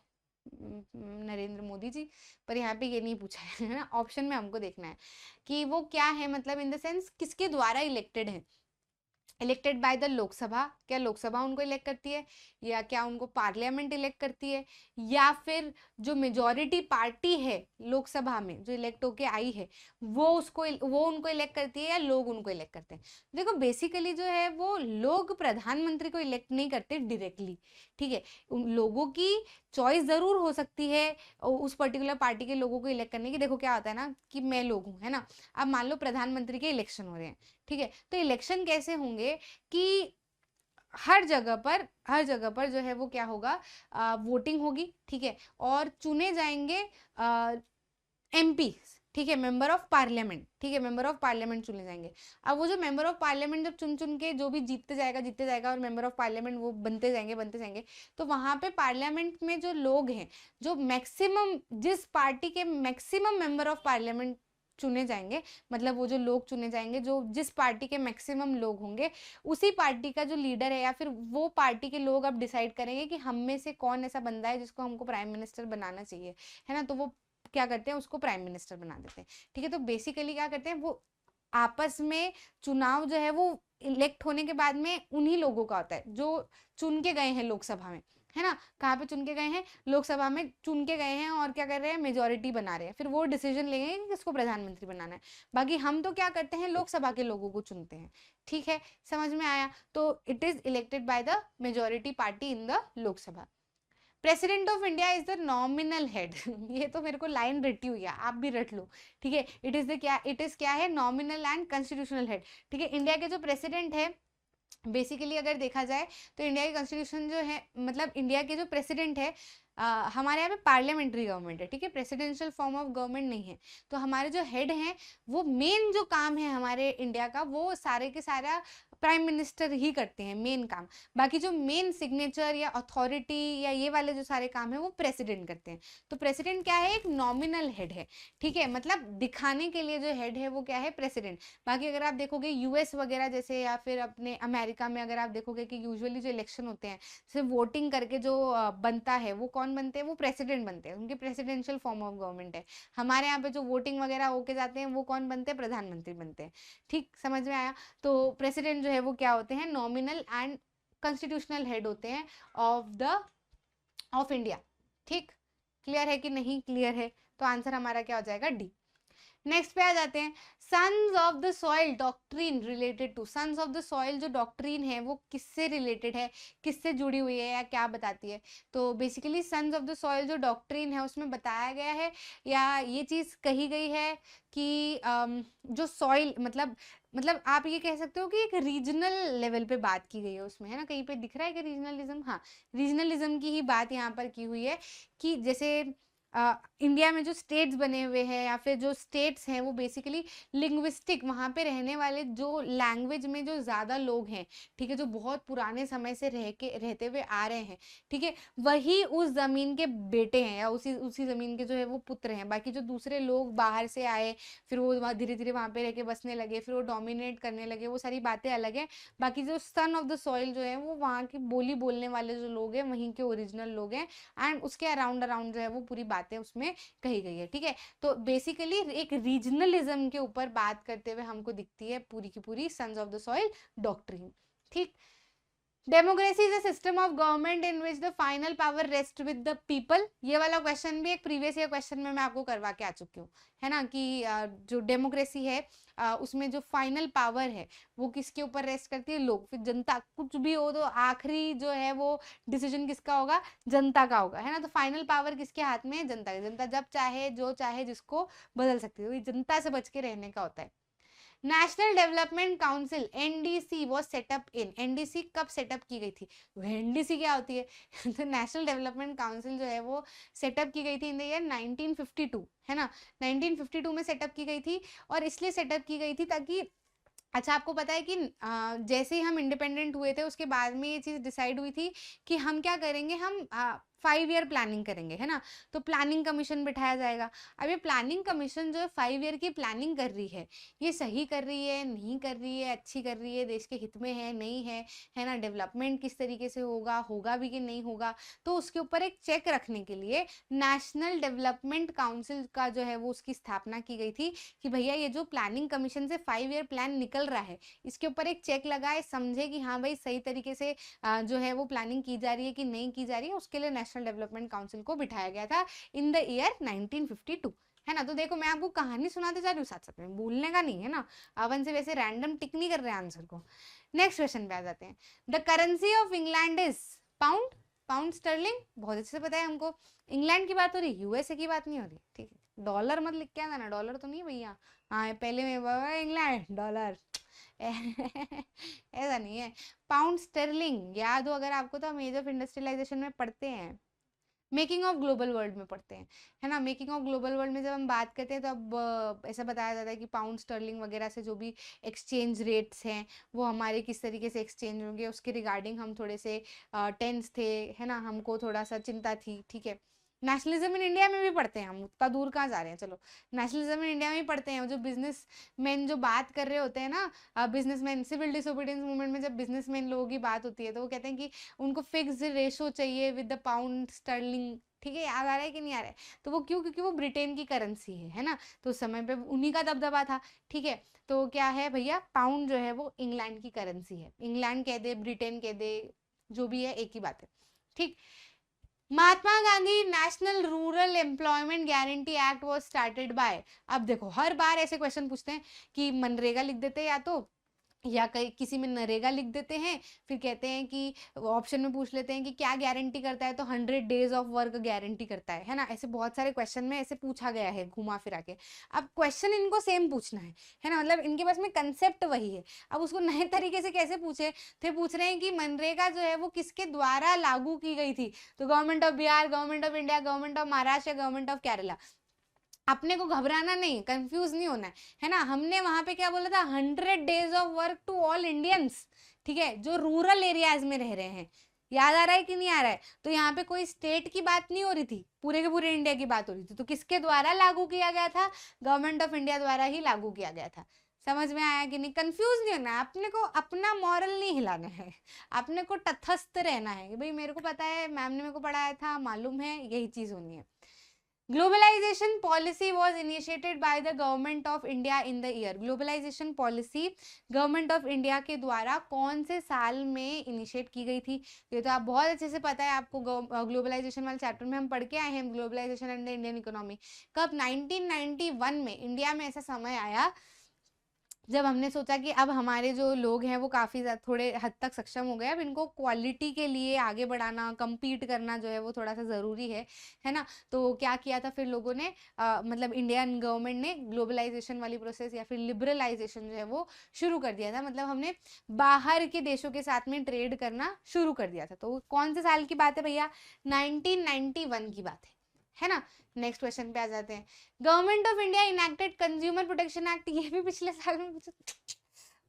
नरेंद्र मोदी जी। पर यहाँ पे ये नहीं पूछा है ना, ऑप्शन में हमको देखना है कि वो क्या है, मतलब इन द सेंस किसके द्वारा इलेक्टेड है, इलेक्टेड बाय द लोकसभा, क्या लोकसभा उनको इलेक्ट करती है, या क्या उनको पार्लियामेंट इलेक्ट करती है, या फिर जो मेजॉरिटी पार्टी है लोकसभा में जो इलेक्ट होके आई है वो उनको इलेक्ट करती है, या लोग उनको इलेक्ट करते हैं। देखो बेसिकली जो है वो लोग प्रधानमंत्री को इलेक्ट नहीं करते डायरेक्टली, ठीक है। उन लोगों की चॉइस जरूर हो सकती है उस पर्टिकुलर पार्टी के लोगों को इलेक्ट करने की। देखो क्या होता है ना कि मैं लोग हूँ, है ना, अब मान लो प्रधानमंत्री के इलेक्शन हो रहे हैं, ठीक है। तो इलेक्शन कैसे होंगे कि हर जगह पर जो है वो क्या होगा, वोटिंग होगी, ठीक है, और चुने जाएंगे एमपी, ठीक है, मेंबर ऑफ पार्लियामेंट, ठीक है, मेंबर ऑफ पार्लियामेंट चुने जाएंगे। अब वो जो मेंबर ऑफ पार्लियामेंट जब चुन चुन के जो भी जीतते जाएगा और मेंबर ऑफ पार्लियामेंट वो बनते जाएंगे, तो वहां पे पार्लियामेंट में जो लोग हैं, जो मैक्सिमम जिस पार्टी के मैक्सिमम मेंबर ऑफ पार्लियामेंट चुने जाएंगे, मतलब वो जो लोग चुने जाएंगे जो जिस पार्टी के मैक्सिमम लोग होंगे, उसी पार्टी का जो लीडर है या फिर वो पार्टी के लोग अब डिसाइड करेंगे कि हम में से कौन ऐसा बंदा है जिसको हमको प्राइम मिनिस्टर बनाना चाहिए, है ना। तो वो क्या करते हैं, उसको प्राइम मिनिस्टर बना देते हैं, ठीक है। तो बेसिकली क्या करते हैं, वो आपस में चुनाव जो है वो इलेक्ट होने के बाद में उन्हीं लोगों का होता है जो चुन के गए हैं लोकसभा में, है ना। कहाँ पे चुन के गए हैं, लोकसभा में चुन के गए हैं और क्या कर रहे हैं, मेजोरिटी बना रहे हैं, फिर वो डिसीजन लेंगे कि किसको प्रधानमंत्री बनाना है। बाकी हम तो क्या करते हैं, लोकसभा के लोगों को चुनते हैं, ठीक है, समझ में आया। तो it is elected by the majority party in the Lok Sabha. President of India is the nominal head ये तो मेरे को लाइन रटी हुई है, आप भी रट लो, ठीक है। इट इज क्या है, नॉमिनल एंड कॉन्स्टिट्यूशनल हेड, ठीक है। इंडिया के जो प्रेसिडेंट है बेसिकली अगर देखा जाए तो इंडिया की कॉन्स्टिट्यूशन जो है, मतलब इंडिया के जो प्रेसिडेंट है, हमारे यहाँ पे पार्लियामेंट्री गवर्नमेंट है, ठीक है, प्रेसिडेंशियल फॉर्म ऑफ गवर्नमेंट नहीं है। तो हमारे जो हेड हैं वो मेन जो काम है हमारे इंडिया का वो सारे के सारा प्राइम मिनिस्टर ही करते हैं मेन काम। बाकी जो मेन सिग्नेचर या अथॉरिटी या ये वाले जो सारे काम है वो प्रेसिडेंट करते हैं। तो प्रेसिडेंट क्या है, एक नॉमिनल हेड है, ठीक है, मतलब दिखाने के लिए जो हेड है वो क्या है, प्रेसिडेंट। बाकी अगर आप देखोगे यूएस वगैरह जैसे या फिर अपने अमेरिका में अगर आप देखोगे कि यूजुअली जो इलेक्शन होते हैं सिर्फ वोटिंग करके जो बनता है वो कौन कौन बनते हैं, वो प्रेसिडेंट बनते हैं, उनकी प्रेसिडेंशियल फॉर्म ऑफ गवर्नमेंट है। हमारे यहाँ पे जो वोटिंग वगैरह होके जाते हैं वो कौन बनते हैं, प्रधानमंत्री बनते हैं। ठीक, समझ में आया। तो प्रेसिडेंट जो है वो क्या होते हैं, नॉमिनल एंड कॉन्स्टिट्यूशनल हेड होते हैं ऑफ इंडिया। ठीक, क्लियर है कि नहीं क्लियर है? तो आंसर हमारा क्या हो जाएगा, डी। नेक्स्ट पे आ जाते हैं, sons of the soil doctrine related to. Sons of the soil जो डॉक्ट्रिन है वो किससे रिलेटेड है, किससे जुड़ी हुई है या क्या बताती है? तो basically sons of the soil जो डॉक्ट्रिन है उसमें बताया गया है या ये चीज़ कही गई है कि जो सॉइल मतलब आप ये कह सकते हो कि एक रीजनल लेवल पे बात की गई है उसमें, है ना? कहीं पे दिख रहा है कि रीजनलिज्म, हाँ, रीजनलिज्म की ही बात यहाँ पर की हुई है कि जैसे इंडिया में जो स्टेट्स बने हुए हैं या फिर जो स्टेट्स हैं वो बेसिकली लिंग्विस्टिक, वहाँ पे रहने वाले जो लैंग्वेज में जो ज़्यादा लोग हैं, ठीक है, जो बहुत पुराने समय से रहते हुए आ रहे हैं, ठीक है, वही उस ज़मीन के बेटे हैं या उसी ज़मीन के जो है वो पुत्र हैं। बाकी जो दूसरे लोग बाहर से आए, फिर वो धीरे धीरे वहाँ पे रह के बसने लगे, फिर वो डोमिनेट करने लगे, वो सारी बातें अलग हैं। बाकी जो सन ऑफ द सॉइल जो है वो वहाँ की बोली बोलने वाले जो लोग हैं वहीं के ओरिजिनल लोग हैं, एंड उसके अराउंड जो है वो पूरी बातें उसमें कही गई है। ठीक है, तो बेसिकली एक रीजनलिज्म के ऊपर बात करते हुए हमको दिखती है पूरी की पूरी sons of the soil doctrine. ठीक, democracy is a system of government in which the final power rest with the people. ये वाला क्वेश्चन भी एक प्रीवियस ईयर क्वेश्चन में मैं आपको करवा के आ चुकी हूँ, है ना, कि जो डेमोक्रेसी है उसमें जो फाइनल पावर है वो किसके ऊपर रेस्ट करती है, लोग, फिर जनता। कुछ भी हो तो आखिरी जो है वो डिसीजन किसका होगा, जनता का होगा, है ना। तो फाइनल पावर किसके हाथ में है, जनता की। जनता जब चाहे जो चाहे जिसको बदल सकती है, तो जनता से बच के रहने का होता है। National development council NDC was setup in. NDC कब सेटअप की गई थी, एनडीसी क्या होती है तो नेशनल डेवलपमेंट काउंसिल जो है वो सेटअप की गई थी इन द ईयर 1952, है ना, 1952 में सेटअप की गई थी। और इसलिए सेटअप की गई थी ताकि, अच्छा आपको पता है कि जैसे ही हम इंडिपेंडेंट हुए थे उसके बाद में ये चीज़ डिसाइड हुई थी कि हम क्या करेंगे, हम 5 ईयर प्लानिंग करेंगे, है ना। तो प्लानिंग कमीशन बिठाया जाएगा। अब ये प्लानिंग कमीशन जो है 5 ईयर की प्लानिंग कर रही है, ये सही कर रही है, नहीं कर रही है, अच्छी कर रही है, देश के हित में है, नहीं है ना, डेवलपमेंट किस तरीके से होगा भी कि नहीं होगा। तो उसके ऊपर एक चेक रखने के लिए नेशनल डेवलपमेंट काउंसिल का जो है वो उसकी स्थापना की गई थी कि भैया ये जो प्लानिंग कमीशन से 5 ईयर प्लान निकल रहा है इसके ऊपर एक चेक लगाए, समझे कि हाँ भाई सही तरीके से जो है वो प्लानिंग की जा रही है कि नहीं की जा रही है। उसके लिए नेशनल डेवलपमेंट काउंसिल को बिठाया गया था इन द ईयर 1952, है ना। तो देखो मैं आपको कहानी सुनाते जा रही हूँ, साथ साथ में भूलने का नहीं है ना, अपन से वैसे रैंडम टिक नहीं कर रहे हैं आंसर को। नेक्स्ट क्वेश्चन पे आ जाते हैं। The currency of England is pound. Pound sterling बहुत अच्छे से पता है हमको। इंग्लैंड की बात हो रही, यूएसए की बात नहीं हो रही, ठीक है। डॉलर मत लिख के आना ना, डॉलर तो नहीं भैया, हाँ पहले में इंग्लैंड डॉलर ऐसा नहीं है। पाउंड स्टर्लिंग याद हो अगर आपको, तो हम एज ऑफ इंडस्ट्रियलाइजेशन में पढ़ते हैं, मेकिंग ऑफ ग्लोबल वर्ल्ड में पढ़ते हैं, है ना। मेकिंग ऑफ ग्लोबल वर्ल्ड में जब हम बात करते हैं तो अब ऐसा बताया जाता है कि पाउंड स्टर्लिंग वगैरह से जो भी एक्सचेंज रेट्स हैं वो हमारे किस तरीके से एक्सचेंज होंगे, उसके रिगार्डिंग हम थोड़े से टेंस थे, है ना, हमको थोड़ा सा चिंता थी। ठीक है, नेशनलिज्म इन इंडिया में भी पढ़ते हैं हम, उतना दूर कहाँ जा रहे हैं, चलो नेशनलिज्म इन इंडिया में ही पढ़ते हैं। जो बिजनेस मैन जो बात कर रहे होते हैं ना, बिजनेसमैन, सिविल डिसोबीडियंस मूवमेंट में जब बिजनेसमैन लोगों की बात होती है तो वो कहते हैं कि उनको फिक्स रेशो चाहिए विद द पाउंड स्टर्लिंग। ठीक है, याद आ रहा है कि नहीं आ रहा है? तो वो क्यों, क्योंकि वो ब्रिटेन की करेंसी है ना, तो उस समय पे उन्हीं का दबदबा था। ठीक है, तो क्या है भैया, पाउंड जो है वो इंग्लैंड की करेंसी है। इंग्लैंड कह दे, ब्रिटेन कह दे, जो भी है एक ही बात है। ठीक, Mahatma Gandhi National Rural Employment Guarantee Act was started by. अब देखो हर बार ऐसे क्वेश्चन पूछते हैं कि मनरेगा लिख देते हैं या कहीं किसी में नरेगा लिख देते हैं, फिर कहते हैं कि ऑप्शन में पूछ लेते हैं कि क्या गारंटी करता है, तो 100 डेज ऑफ वर्क गारंटी करता है ना। ऐसे बहुत सारे क्वेश्चन में ऐसे पूछा गया है घुमा फिरा के। अब क्वेश्चन इनको सेम पूछना है ना, मतलब इनके पास में कंसेप्ट वही है, अब उसको नए तरीके से कैसे पूछे। फिर पूछ रहे हैं कि मनरेगा जो है वो किसके द्वारा लागू की गई थी, तो government of Bihar, government of India, government of Maharashtra, government of Kerala. अपने को घबराना नहीं, कंफ्यूज नहीं होना है ना। हमने वहां पे क्या बोला था, 100 days of work to all Indians, ठीक है, जो रूरल एरियाज में रह रहे हैं। याद आ रहा है कि नहीं आ रहा है? तो यहाँ पे कोई स्टेट की बात नहीं हो रही थी, पूरे के पूरे इंडिया की बात हो रही थी। तो किसके द्वारा लागू किया गया था, गवर्नमेंट ऑफ इंडिया द्वारा ही लागू किया गया था। समझ में आया कि नहीं? कंफ्यूज नहीं होना है, अपने को अपना मॉरल नहीं हिलाना है, अपने को तटस्थ रहना है कि भाई मेरे को पता है, मैम ने मेरे को पढ़ाया था, मालूम है, यही चीज होनी है। Globalisation policy was initiated by the government of India in the year. Globalisation policy government of India के द्वारा कौन से साल में इनिशिएट की गई थी? ये तो आप बहुत अच्छे से पता है आपको, ग्लोबलाइजेशन वाले चैप्टर में हम पढ़ के आए हैं, globalisation and the Indian economy. कब? 1991 में इंडिया में ऐसा समय आया जब हमने सोचा कि अब हमारे जो लोग हैं वो काफ़ी थोड़े हद तक सक्षम हो गए, अब इनको क्वालिटी के लिए आगे बढ़ाना, compete करना जो है वो थोड़ा सा ज़रूरी है ना? तो क्या किया था फिर लोगों ने, मतलब इंडियन गवर्नमेंट ने ग्लोबलाइजेशन वाली प्रोसेस या फिर लिबरलाइजेशन जो है वो शुरू कर दिया था। मतलब हमने बाहर के देशों के साथ में ट्रेड करना शुरू कर दिया था। तो कौन से साल की बात है भैया? 1991 की बात है ना? नेक्स्ट क्वेश्चन पे आ जाते हैं। Government of India enacted consumer protection act, ये भी पिछले साल में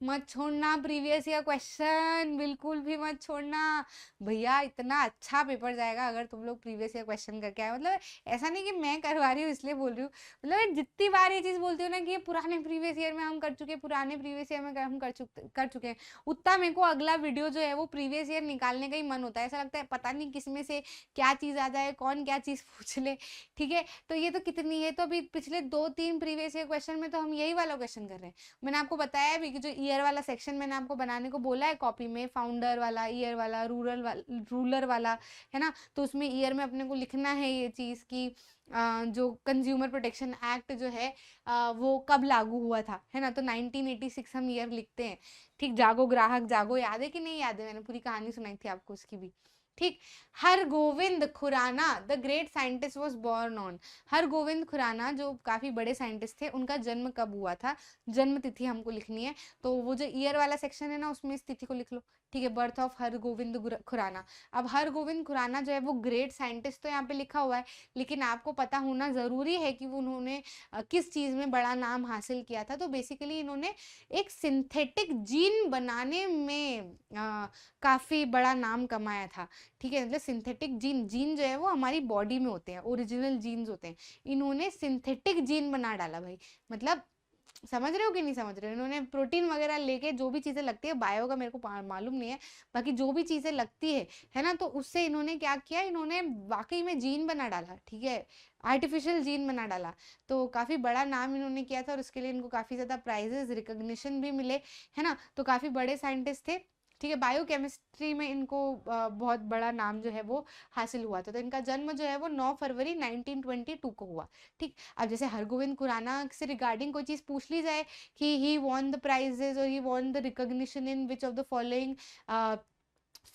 मत छोड़ना प्रीवियस ईयर क्वेश्चन, बिल्कुल भी मत छोड़ना भैया, इतना अच्छा पेपर जाएगा अगर तुम लोग प्रीवियस ईयर क्वेश्चन करके आए। मतलब ऐसा नहीं कि मैं करवा रही हूँ इसलिए बोल रही हूँ, मतलब जितनी बार ये चीज़ बोलती हूँ ना कि ये पुराने प्रीवियस ईयर में हम कर चुके, पुराने प्रीवियस ईयर में हम कर चुके हैं, उतना मेरे को अगला वीडियो जो है वो प्रीवियस ईयर निकालने का ही मन होता है। ऐसा लगता है पता नहीं किस में से क्या चीज़ आ जाए, कौन क्या चीज़ पूछ ले, ठीक है? तो ये तो कितनी है, तो अभी पिछले 2-3 प्रीवियस ईयर क्वेश्चन में तो हम यही वाला क्वेश्चन कर रहे हैं। मैंने आपको बताया भी कि जो ईयर वाला सेक्शन मैंने आपको बनाने को बोला है कॉपी में, फाउंडर वाला, ईयर वाला, रूलर वाला, है ना? तो उसमें ईयर में अपने को लिखना है ये चीज़ कि जो कंज्यूमर प्रोटेक्शन एक्ट जो है वो कब लागू हुआ था, है ना? तो 1986 हम ईयर लिखते हैं, ठीक? जागो ग्राहक जागो, याद है कि नहीं याद है? मैंने पूरी कहानी सुनाई थी आपको उसकी भी, ठीक? Hargovind Khurana the great scientist was born on. Hargovind Khurana जो काफ़ी बड़े साइंटिस्ट थे, उनका जन्म कब हुआ था? जन्म तिथि हमको लिखनी है। तो वो जो ईयर वाला सेक्शन है ना उसमें इस तिथि को लिख लो, ठीक है? Birth of Hargovind Khurana. अब हरगोविंद खुराना जो है वो ग्रेट साइंटिस्ट तो यहाँ पे लिखा हुआ है, लेकिन आपको पता होना ज़रूरी है कि वो उन्होंने किस चीज़ में बड़ा नाम हासिल किया था। तो बेसिकली इन्होंने एक सिंथेटिक जीन बनाने में काफ़ी बड़ा नाम कमाया था, ठीक है? मतलब सिंथेटिक जीन जो है वो हमारी बॉडी में होते हैं, ओरिजिनल जीन्स होते हैं, इन्होंने सिंथेटिक जीन बना डाला भाई। मतलब समझ रहे हो कि नहीं समझ रहे हो? इन्होंने प्रोटीन वगैरह लेके जो भी चीज़ें लगती है, बायो का मेरे को मालूम नहीं है, बाकी जो भी चीज़ें लगती है ना? तो उससे इन्होंने क्या किया, इन्होंने वाकई में जीन बना डाला, ठीक है? आर्टिफिशियल जीन बना डाला। तो काफ़ी बड़ा नाम इन्होंने किया था और उसके लिए इनको काफ़ी ज़्यादा प्राइजेस, रिकग्निशन भी मिले, है ना? तो काफ़ी बड़े साइंटिस्ट थे, ठीक है? बायोकेमिस्ट्री में इनको बहुत बड़ा नाम जो है वो हासिल हुआ था। तो इनका जन्म जो है वो 9 फरवरी 1922 को हुआ, ठीक? अब जैसे हरगोविंद खुराना से रिगार्डिंग कोई चीज़ पूछ ली जाए कि ही वॉन द प्राइजेस और he won the recognition in which of the following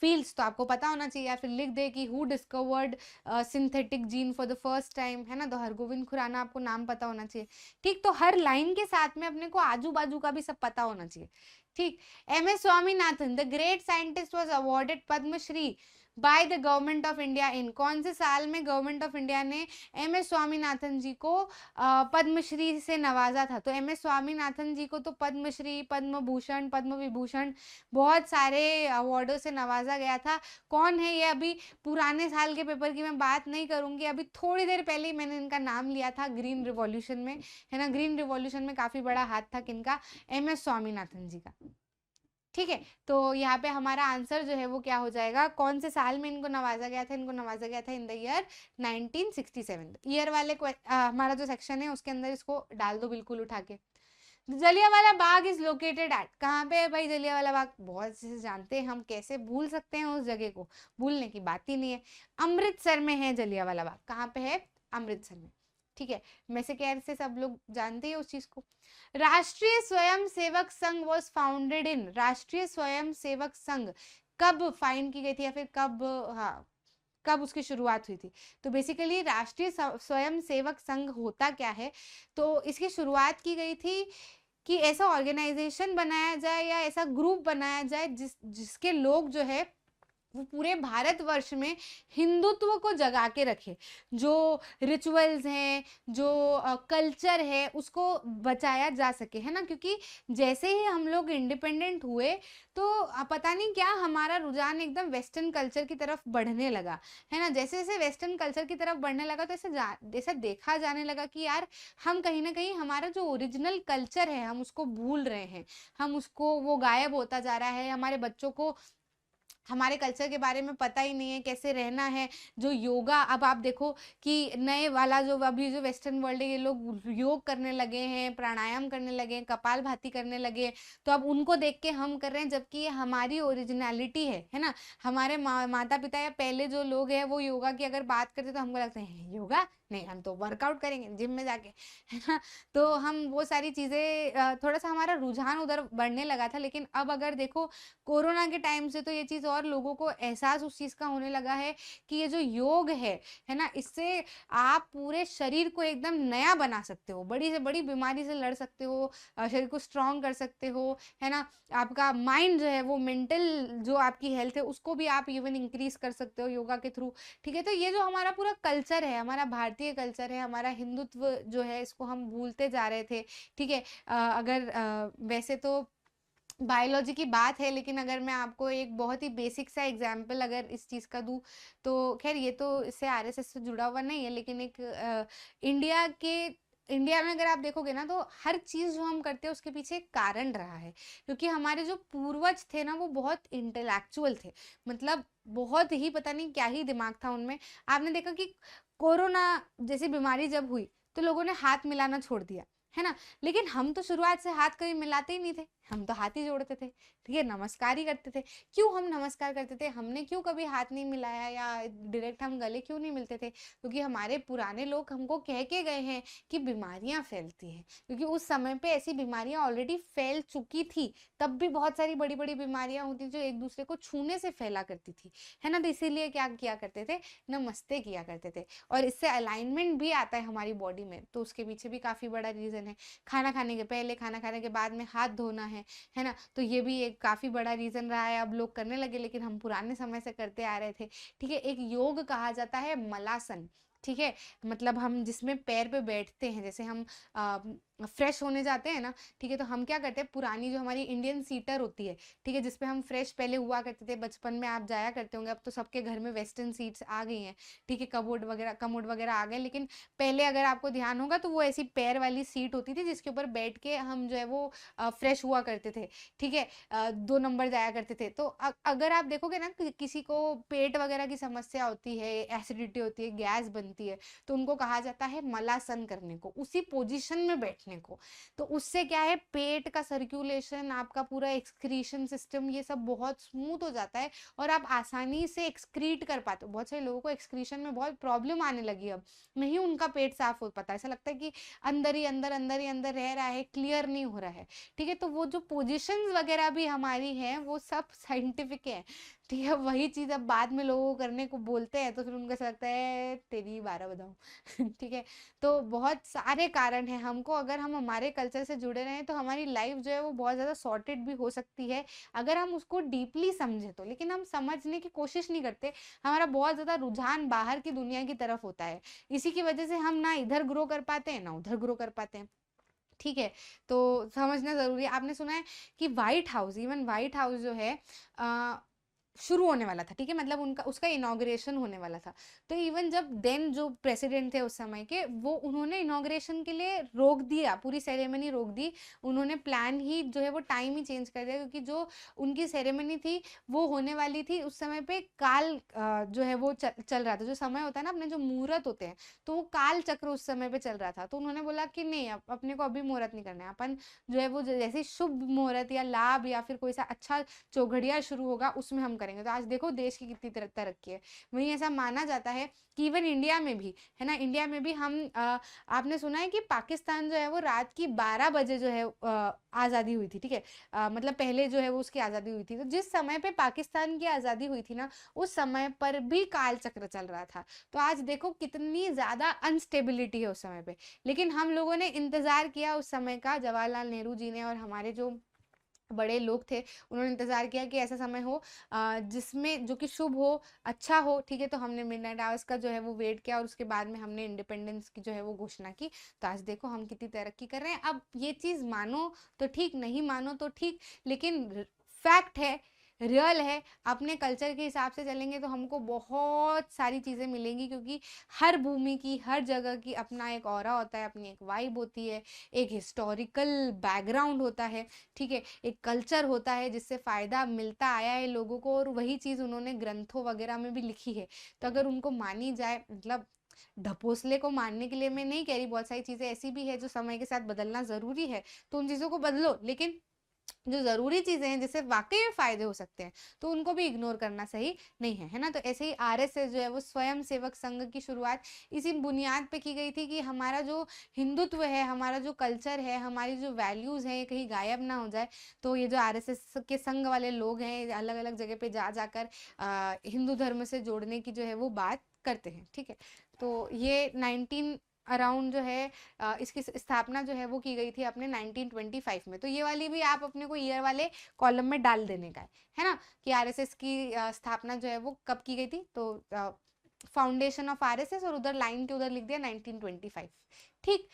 fields, तो आपको पता होना चाहिए, या फिर लिख दे कि who discovered synthetic gene for the first time, है ना? तो हरगोविंद खुराना आपको नाम पता होना चाहिए, ठीक? तो हर लाइन के साथ में अपने को आजू बाजू का भी सब पता होना चाहिए, ठीक? MS Swaminathan the great scientist was awarded Padmashri by the government of India in, कौन से साल में गवर्नमेंट ऑफ इंडिया ने MS स्वामीनाथन जी को पद्मश्री से नवाजा था? तो MS स्वामीनाथन जी को तो पद्मश्री, पद्म भूषण, पद्म विभूषण, बहुत सारे अवार्डों से नवाजा गया था। कौन है ये? अभी पुराने साल के पेपर की मैं बात नहीं करूंगी, अभी थोड़ी देर पहले ही मैंने इनका नाम लिया था ग्रीन रिवॉल्यूशन में, है ना? ग्रीन रिवॉल्यूशन में काफी बड़ा हाथ था किनका? MS स्वामीनाथन जी का, ठीक है? तो यहाँ पे हमारा आंसर जो है वो क्या हो जाएगा? कौन से साल में इनको नवाजा गया था? इनको नवाजा गया था इन द ईयर 1967। ईयर वाले हमारा जो सेक्शन है उसके अंदर इसको डाल दो बिल्कुल उठा के। Jallianwala Bagh is located at, कहाँ पे है भाई जलियांवाला बाग? बहुत से जानते हैं, हम कैसे भूल सकते हैं उस जगह को? भूलने की बात ही नहीं है। अमृतसर में है जलियांवाला बाग। कहाँ पे है? अमृतसर में, ठीक है? मैं से कैसे से सब लोग जानते हैं उस चीज को। राष्ट्रीय स्वयं Sevak Sangh was founded in, राष्ट्रीय स्वयं सेवक संघ कब फाइंड की गई थी या फिर कब, हाँ, कब उसकी शुरुआत हुई थी? तो बेसिकली राष्ट्रीय स्वयं सेवक संघ होता क्या है? तो इसकी शुरुआत की गई थी कि ऐसा ऑर्गेनाइजेशन बनाया जाए या ऐसा ग्रुप बनाया जाए जिसके लोग जो है वो पूरे भारतवर्ष में हिंदुत्व को जगा के रखे, जो रिचुअल्स हैं, जो कल्चर है, उसको बचाया जा सके, है ना। क्योंकि जैसे ही हम लोग इंडिपेंडेंट हुए तो पता नहीं क्या हमारा रुझान एकदम वेस्टर्न कल्चर की तरफ बढ़ने लगा, है ना। जैसे जैसे वेस्टर्न कल्चर की तरफ बढ़ने लगा तो ऐसा देखा जाने लगा कि यार हम कहीं ना कहीं हमारा जो ओरिजिनल कल्चर है हम उसको भूल रहे हैं, हम उसको, वो गायब होता जा रहा है। हमारे बच्चों को हमारे कल्चर के बारे में पता ही नहीं है, कैसे रहना है। जो योगा, अब आप देखो कि नए वाला जो अभी जो वेस्टर्न वर्ल्ड है, ये लोग योग करने लगे हैं, प्राणायाम करने लगे हैं, कपालभाति करने लगे हैं। तो अब उनको देख के हम कर रहे हैं, जबकि ये हमारी ओरिजिनलिटी है ना। हमारे माता पिता या पहले जो लोग हैं वो योगा की अगर बात करते तो हमको लगता है योगा नहीं, हम तो वर्कआउट करेंगे जिम में जाके, है ना। तो हम वो सारी चीज़ें, थोड़ा सा हमारा रुझान उधर बढ़ने लगा था। लेकिन अब अगर देखो कोरोना के टाइम से तो ये चीज़ और लोगों को एहसास उस चीज़ का होने लगा है कि ये जो योग है ना, इससे आप पूरे शरीर को एकदम नया बना सकते हो, बड़ी से बड़ी बीमारी से लड़ सकते हो, शरीर को स्ट्रांग कर सकते हो, है ना। आपका माइंड जो है वो मेंटल जो आपकी हेल्थ है उसको भी आप इवन इंक्रीज कर सकते हो योगा के थ्रू, ठीक है। तो ये जो हमारा पूरा कल्चर है, हमारा भारतीय कल्चर है, हमारा हिंदुत्व जो है, इसको हम भूलते जा रहे थे, ठीक है। अगर वैसे तो बायोलॉजी की बात है, लेकिन अगर मैं आपको एक बहुत ही बेसिक सा एग्जांपल अगर इस चीज़ का दूँ तो खैर ये तो इससे आरएसएस से जुड़ा हुआ नहीं है, लेकिन एक इंडिया के इंडिया में अगर आप देखोगे ना तो हर चीज़ जो हम करते हैं उसके पीछे एक कारण रहा है। क्योंकि हमारे जो पूर्वज थे ना वो बहुत इंटेलेक्चुअल थे, मतलब बहुत ही पता नहीं क्या ही दिमाग था उनमें। आपने देखा कि कोरोना जैसी बीमारी जब हुई तो लोगों ने हाथ मिलाना छोड़ दिया, है ना। लेकिन हम तो शुरुआत से हाथ कभी मिलाते ही नहीं थे, हम तो हाथ ही जोड़ते थे, ठीक है, नमस्कार ही करते थे। क्यों हम नमस्कार करते थे, हमने क्यों कभी हाथ नहीं मिलाया या डायरेक्ट हम गले क्यों नहीं मिलते थे? क्योंकि हमारे पुराने लोग हमको कह के गए हैं कि बीमारियां फैलती हैं, क्योंकि उस समय पे ऐसी बीमारियां ऑलरेडी फैल चुकी थी। तब भी बहुत सारी बड़ी बड़ी बीमारियां होती जो एक दूसरे को छूने से फैला करती थी, है ना। तो इसीलिए क्या किया करते थे, नमस्ते किया करते थे। और इससे अलाइनमेंट भी आता है हमारी बॉडी में, तो उसके पीछे भी काफी बड़ा रीजन है। खाना खाने के पहले, खाना खाने के बाद में हाथ धोना है ना। तो ये भी एक काफी बड़ा रीजन रहा है। अब लोग करने लगे, लेकिन हम पुराने समय से करते आ रहे थे, ठीक है। एक योग कहा जाता है मलासन, ठीक है। मतलब हम जिसमें पैर पे बैठते हैं, जैसे हम फ्रेश होने जाते हैं ना, ठीक है। तो हम क्या करते हैं, पुरानी जो हमारी इंडियन सीटर होती है, ठीक है, जिसपे हम फ्रेश पहले हुआ करते थे बचपन में, आप जाया करते होंगे। अब तो सबके घर में वेस्टर्न सीट्स आ गई हैं, ठीक है, कमोड वगैरह आ गए। लेकिन पहले अगर आपको ध्यान होगा तो वो ऐसी पैर वाली सीट होती थी जिसके ऊपर बैठ के हम जो है वो फ्रेश हुआ करते थे, ठीक है। 2 नंबर जाया करते थे। तो अगर आप देखोगे ना किसी को पेट वगैरह की समस्या होती है, एसिडिटी होती है, गैस बनती है, तो उनको कहा जाता है मलासन करने को, उसी पोजीशन में बैठने को। तो उससे क्या है, पेट का सर्कुलेशन, आपका पूरा एक्सक्रीशन सिस्टम, ये सब बहुत स्मूथ हो जाता है और आप आसानी से एक्सक्रीट कर पाते हो। बहुत सारे लोगों को एक्सक्रीशन में बहुत प्रॉब्लम आने लगी, अब नहीं उनका पेट साफ हो पाता, ऐसा लगता है कि अंदर ही अंदर अंदर ही अंदर रह रहा है, क्लियर नहीं हो रहा है, ठीक है। तो वो जो पोजीशंस वगैरह भी हमारी हैं वो सब साइंटिफिक है, ठीक है। वही चीज़ अब बाद में लोगों को करने को बोलते हैं तो फिर उनको ऐसा लगता है तेरी 12 बताऊं ठीक है। तो बहुत सारे कारण हैं, हमको अगर हम हमारे कल्चर से जुड़े रहें तो हमारी लाइफ जो है वो बहुत ज़्यादा सॉर्टेड भी हो सकती है, अगर हम उसको डीपली समझे तो। लेकिन हम समझने की कोशिश नहीं करते, हमारा बहुत ज़्यादा रुझान बाहर की दुनिया की तरफ होता है। इसी की वजह से हम ना इधर ग्रो कर पाते हैं ना उधर ग्रो कर पाते हैं, ठीक है। तो समझना जरूरी है। आपने सुना है कि white house, even white house जो है शुरू होने वाला था, ठीक है, मतलब उनका उसका इनॉग्रेशन होने वाला था। तो इवन जब देन जो प्रेसिडेंट थे उस समय के, वो उन्होंने इनॉग्रेशन के लिए रोक दिया, पूरी सेरेमनी रोक दी। उन्होंने प्लान ही जो है वो टाइम ही चेंज कर दिया, क्योंकि जो उनकी सेरेमनी थी वो होने वाली थी उस समय पे काल जो है वो चल रहा था। जो समय होता है ना अपने, जो मुहूर्त होते हैं, तो वो काल चक्र उस समय पे चल रहा था। तो उन्होंने बोला कि नहीं, अपने को अभी मुहूर्त नहीं करना है, अपन जो है वो जैसे शुभ मुहूर्त या लाभ या फिर कोई सा अच्छा चौघड़िया शुरू होगा उसमें हम करेंगे। तो आज देखो देश की कितनी तरक्की है। वहीं ऐसा माना जाता है कि इवन इंडिया में भी, है ना, इंडिया में भी हम आपने सुना है कि पाकिस्तान जो है वो रात की 12 बजे जो है आज़ादी हुई थी, ठीक है। मतलब पहले जो है वो उसकी आज़ादी हुई थी। तो जिस समय पे पाकिस्तान की आज़ादी हुई थी ना, उस समय पर भी काल चक्र चल रहा था। तो आज देखो कितनी ज़्यादा अनस्टेबिलिटी है उस समय पे। लेकिन हम लोगों ने इंतज़ार किया उस समय का, जवाहरलाल नेहरू जी ने और हमारे जो बड़े लोग थे, उन्होंने इंतज़ार किया कि ऐसा समय हो जिसमें जो कि शुभ हो, अच्छा हो, ठीक है? तो हमने मिडनाइट आवर्स का जो है वो वेट किया और उसके बाद में हमने इंडिपेंडेंस की जो है वो घोषणा की। तो आज देखो हम कितनी तरक्की कर रहे हैं। अब ये चीज़ मानो तो ठीक, नहीं मानो तो ठीक, लेकिन फैक्ट है, रियल है। अपने कल्चर के हिसाब से चलेंगे तो हमको बहुत सारी चीज़ें मिलेंगी, क्योंकि हर भूमि की, हर जगह की अपना एक ऑरा होता है, अपनी एक वाइब होती है, एक हिस्टोरिकल बैकग्राउंड होता है, ठीक है? एक कल्चर होता है जिससे फ़ायदा मिलता आया है लोगों को, और वही चीज़ उन्होंने ग्रंथों वगैरह में भी लिखी है। तो अगर उनको मानी जाए, मतलब ढपोसले को मानने के लिए मैं नहीं कह रही, बहुत सारी चीज़ें ऐसी भी है जो समय के साथ बदलना ज़रूरी है, तो उन चीज़ों को बदलो, लेकिन जो ज़रूरी चीज़ें हैं जिससे वाक़ई में फ़ायदे हो सकते हैं, तो उनको भी इग्नोर करना सही नहीं है, है ना? तो ऐसे ही आरएसएस जो है वो स्वयं सेवक संघ की शुरुआत इसी बुनियाद पे की गई थी कि हमारा जो हिंदुत्व है, हमारा जो कल्चर है, हमारी जो वैल्यूज़ हैं, ये कहीं गायब ना हो जाए। तो ये जो आरएसएस के संघ वाले लोग हैं, अलग-अलग जगह पे जा जाकर हिंदू धर्म से जोड़ने की जो है वो बात करते हैं, ठीक है? तो ये 19 अराउंड जो है इसकी स्थापना जो है वो की गई थी अपने 1925 में। तो ये वाली भी आप अपने को ईयर वाले कॉलम में डाल देने का है ना? कि आरएसएस की स्थापना जो है वो कब की गई थी, तो फाउंडेशन ऑफ आरएसएस, और उधर लाइन के उधर लिख दिया 1925। ठीक।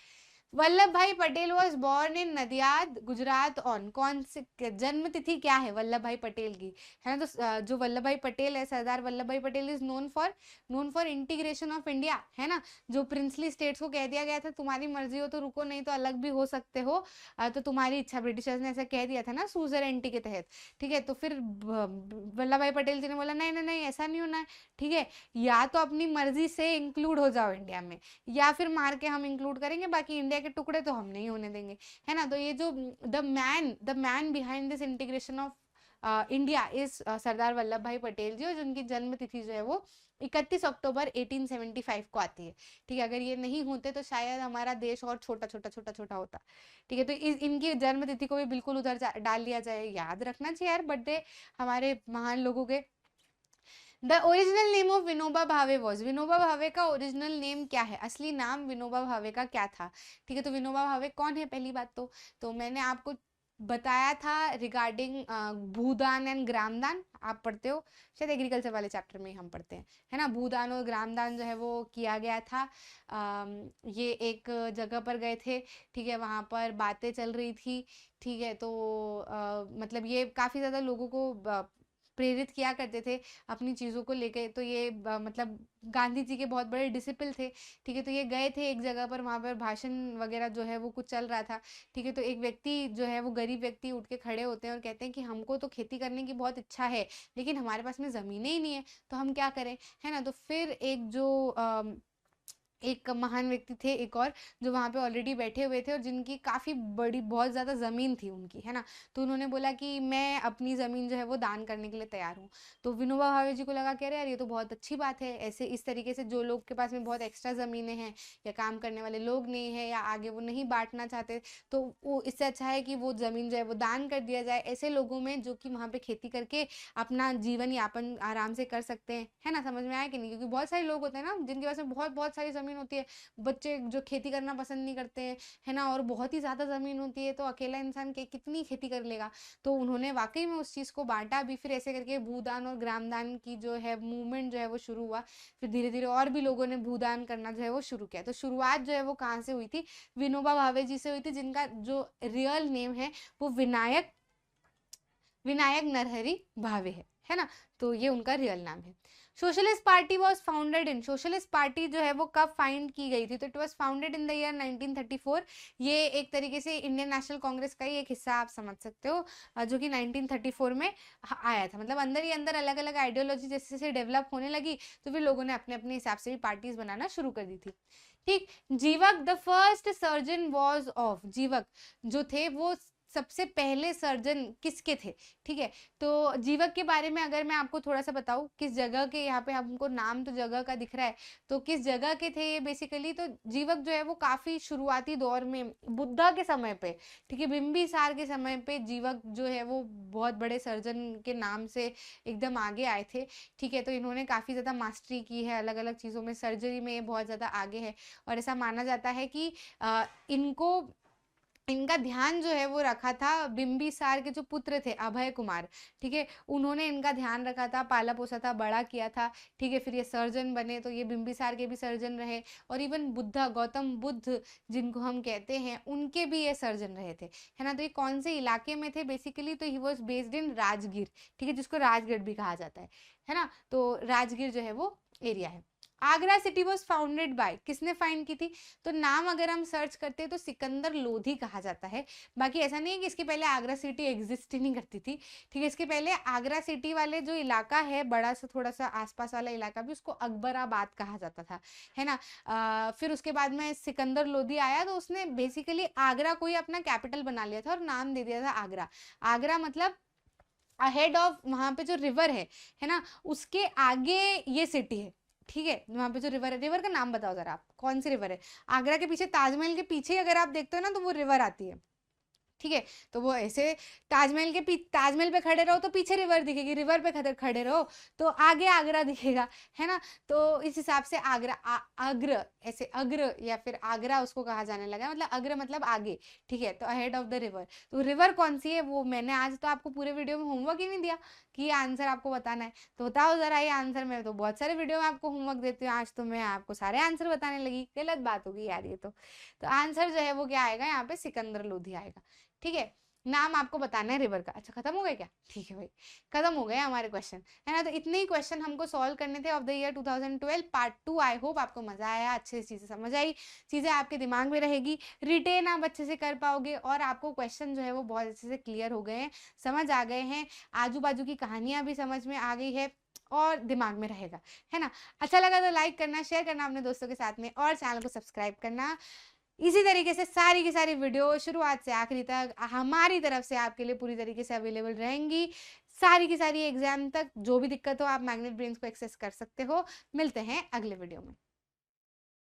Vallabh bhai Patel was born in Nadiad Gujarat on, कौन से जन्म तिथि क्या है वल्लभ भाई पटेल की, है ना? तो जो वल्लभ भाई पटेल है, सरदार Vallabh bhai Patel is known for integration of India, है ना? जो प्रिंसली स्टेट्स को कह दिया गया था तुम्हारी मर्जी हो तो रुको, नहीं तो अलग भी हो सकते हो, तो तुम्हारी इच्छा, ब्रिटिशर्स ने ऐसा कह दिया था ना सूजर एंटी के तहत, ठीक है? तो फिर वल्लभ भाई पटेल जी ने बोला नहीं नहीं नहीं, ऐसा नहीं होना है, ठीक है? या तो अपनी मर्जी से इंक्लूड हो जाओ इंडिया में, या फिर मार के हम इंक्लूड करेंगे, बाकी इंडिया के टुकड़े तो हम नहीं होने देंगे, है ना? तो ये जो the man behind this integration of India is Sardar Vallabh bhai Patel जी, और जिनकी जन्म तिथि जो है वो 31 अक्टूबर 1875 को आती है, ठीक है? अगर ये नहीं होते तो शायद हमारा देश और छोटा छोटा छोटा छोटा होता, ठीक है? तो इनकी जन्म तिथि को भी बिल्कुल उधर डाल लिया जाए, याद रखना चाहिए यार बर्थडे हमारे महान लोगों के। The original name of Vinoba Bhave was, Vinoba Bhave का ओरिजिनल नेम क्या है, असली नाम विनोबा भावे का क्या था, ठीक है? तो विनोबा भावे कौन है, पहली बात तो मैंने आपको बताया था रिगार्डिंग भूदान एंड ग्रामदान, आप पढ़ते हो शायद एग्रीकल्चर वाले चैप्टर में ही हम पढ़ते हैं, है ना? भूदान और ग्रामदान जो है वो किया गया था। ये एक जगह पर गए थे, ठीक है? वहाँ पर बातें चल रही थी, ठीक है? तो मतलब ये काफ़ी ज़्यादा लोगों को प्रेरित किया करते थे अपनी चीज़ों को लेके, तो ये मतलब गांधी जी के बहुत बड़े डिसिपल थे, ठीक है? तो ये गए थे एक जगह पर, वहाँ पर भाषण वगैरह जो है वो कुछ चल रहा था, ठीक है? तो एक व्यक्ति जो है वो गरीब व्यक्ति उठ के खड़े होते हैं और कहते हैं कि हमको तो खेती करने की बहुत इच्छा है, लेकिन हमारे पास में ज़मीनें ही नहीं है, तो हम क्या करें, है ना? तो फिर एक महान व्यक्ति थे एक और, जो वहाँ पे ऑलरेडी बैठे हुए थे और जिनकी काफ़ी बड़ी बहुत ज़्यादा ज़मीन थी उनकी, है ना? तो उन्होंने बोला कि मैं अपनी ज़मीन जो है वो दान करने के लिए तैयार हूँ। तो विनोबा भावे जी को लगा कि अरे यार ये तो बहुत अच्छी बात है, ऐसे इस तरीके से जो लोग के पास में बहुत एक्स्ट्रा ज़मीनें हैं, या काम करने वाले लोग नहीं है, या आगे वो नहीं बांटना चाहते, तो वो इससे अच्छा है कि वो ज़मीन जो है वो दान कर दिया जाए ऐसे लोगों में जो कि वहाँ पे खेती करके अपना जीवन यापन आराम से कर सकते हैं, है ना? समझ में आया कि नहीं? क्योंकि बहुत सारे लोग होते हैं ना जिनके पास में बहुत बहुत सारी ज़मीन होती है, बच्चे जो खेती करना पसंद नहीं करते हैं, है ना? और बहुत ही ज़्यादा ज़मीन होती है, तो अकेला इंसान कितनी खेती कर लेगा? तो उन्होंने वाक़ई में उस चीज़ को बाँटा भी, फिर ऐसे करके भूदान और ग्रामदान की जो है मूवमेंट जो है वो शुरू हुआ। फिर धीरे-धीरे और भी लोगों ने भूदान करना जो है वो शुरू किया। तो शुरुआत जो है वो कहाँ से हुई थी? विनोबा भावे जी से हुई थी, जिनका जो रियल नेम है वो विनायक विनायक नरहरि भावे है ना? तो ये उनका रियल नाम है। Socialist party was founded in, socialist party जो है वो कब फाइंड की गई थी? तो it was founded in the year 1934। ये एक तरीके से इंडियन नेशनल कांग्रेस का ही एक हिस्सा आप समझ सकते हो, जो कि 1934 में आया था। मतलब अंदर ही अंदर अलग अलग आइडियोलॉजी जैसे जैसे डेवलप होने लगी, तो फिर लोगों ने अपने अपने हिसाब से भी पार्टीज बनाना शुरू कर दी थी। ठीक। जीवक the first surgeon was of, जीवक जो थे वो सबसे पहले सर्जन किसके थे? ठीक है? तो जीवक के बारे में अगर मैं आपको थोड़ा सा बताऊं, किस जगह के, यहाँ पे हमको नाम तो जगह का दिख रहा है, तो किस जगह के थे ये बेसिकली? तो जीवक जो है वो काफी शुरुआती दौर में बुद्धा के समय पे, ठीक है, बिंबिसार के समय पे जीवक जो है वो बहुत बड़े सर्जन के नाम से एकदम आगे आए थे, ठीक है? तो इन्होंने काफी ज्यादा मास्टरी की है अलग अलग चीजों में, सर्जरी में ये बहुत ज्यादा आगे है, और ऐसा माना जाता है कि इनको इनका ध्यान जो है वो रखा था बिंबिसार के जो पुत्र थे अभय कुमार, ठीक है, उन्होंने इनका ध्यान रखा था, पाला पोसा था, बड़ा किया था, ठीक है। फिर ये सर्जन बने, तो ये बिंबिसार के भी सर्जन रहे, और इवन बुद्धा, गौतम बुद्ध जिनको हम कहते हैं, उनके भी ये सर्जन रहे थे, है ना। तो ये कौन से इलाके में थे बेसिकली, तो he was based in Rajgir, ठीक है, जिसको राजगढ़ भी कहा जाता है ना। तो राजगीर जो है वो एरिया है। Agra city was founded by, किसने फाइंड की थी, तो नाम अगर हम सर्च करते हैं तो सिकंदर लोधी कहा जाता है। बाकी ऐसा नहीं है कि इसके पहले आगरा सिटी एग्जिस्ट ही नहीं करती थी, ठीक है। इसके पहले आगरा सिटी वाले जो इलाका है, बड़ा सा थोड़ा सा आसपास वाला इलाका भी, उसको अकबराबाद कहा जाता था, है ना। फिर उसके बाद में सिकंदर लोधी आया, तो उसने बेसिकली आगरा को ही अपना कैपिटल बना लिया था और नाम दे दिया था आगरा। आगरा मतलब अहेड ऑफ, वहां पे जो रिवर है ना, उसके आगे ये सिटी है, ठीक है। वहां पे जो रिवर है, रिवर का नाम बताओ जरा आप, कौन सी रिवर है। आगरा के पीछे, ताजमहल के पीछे अगर आप देखते हो ना, तो वो रिवर आती है, ठीक है। तो वो ऐसे ताजमहल पे खड़े रहो तो पीछे रिवर दिखेगी, रिवर पे खड़े रहो तो आगे आगरा दिखेगा, है ना। तो इस हिसाब से आगरा, अग्र, ऐसे अग्र या फिर आगरा उसको कहा जाने लगा, मतलब अग्र मतलब आगे, ठीक है। तो अहेड ऑफ द रिवर, तो रिवर कौन सी है वो मैंने आज तो आपको पूरे वीडियो में होमवर्क ही नहीं दिया कि ये आंसर आपको बताना है, तो बताओ जरा ये आंसर। मैं तो बहुत सारे वीडियो में आपको होमवर्क देती हूँ, आज तो मैं आपको सारे आंसर बताने लगी, गलत बात होगी यार ये तो आंसर जो है वो क्या आएगा यहाँ पे, सिकंदर लोधी आएगा, ठीक है। नाम आपको बताना है रिवर का। अच्छा खत्म हो गया क्या, ठीक है भाई, खत्म हो गए हमारे क्वेश्चन, है ना। तो इतने ही क्वेश्चन हमको सॉल्व करने थे of the year 2012 part 2। I hope आपको मजा आया, अच्छे से चीजें समझ आई, चीजें आपके दिमाग में रहेगी, रिटेन आप अच्छे से कर पाओगे, और आपको क्वेश्चन जो है वो बहुत अच्छे से क्लियर हो गए हैं, समझ आ गए हैं, आजू बाजू की कहानियां भी समझ में आ गई है, और दिमाग में रहेगा, है ना। अच्छा लगा तो लाइक करना, शेयर करना अपने दोस्तों के साथ में, और चैनल को सब्सक्राइब करना। इसी तरीके से सारी की सारी वीडियो शुरुआत से आखिरी तक हमारी तरफ से आपके लिए पूरी तरीके से अवेलेबल रहेंगी, सारी की सारी एग्जाम तक। जो भी दिक्कत हो आप मैग्नेट ब्रेन्स को एक्सेस कर सकते हो। मिलते हैं अगले वीडियो में।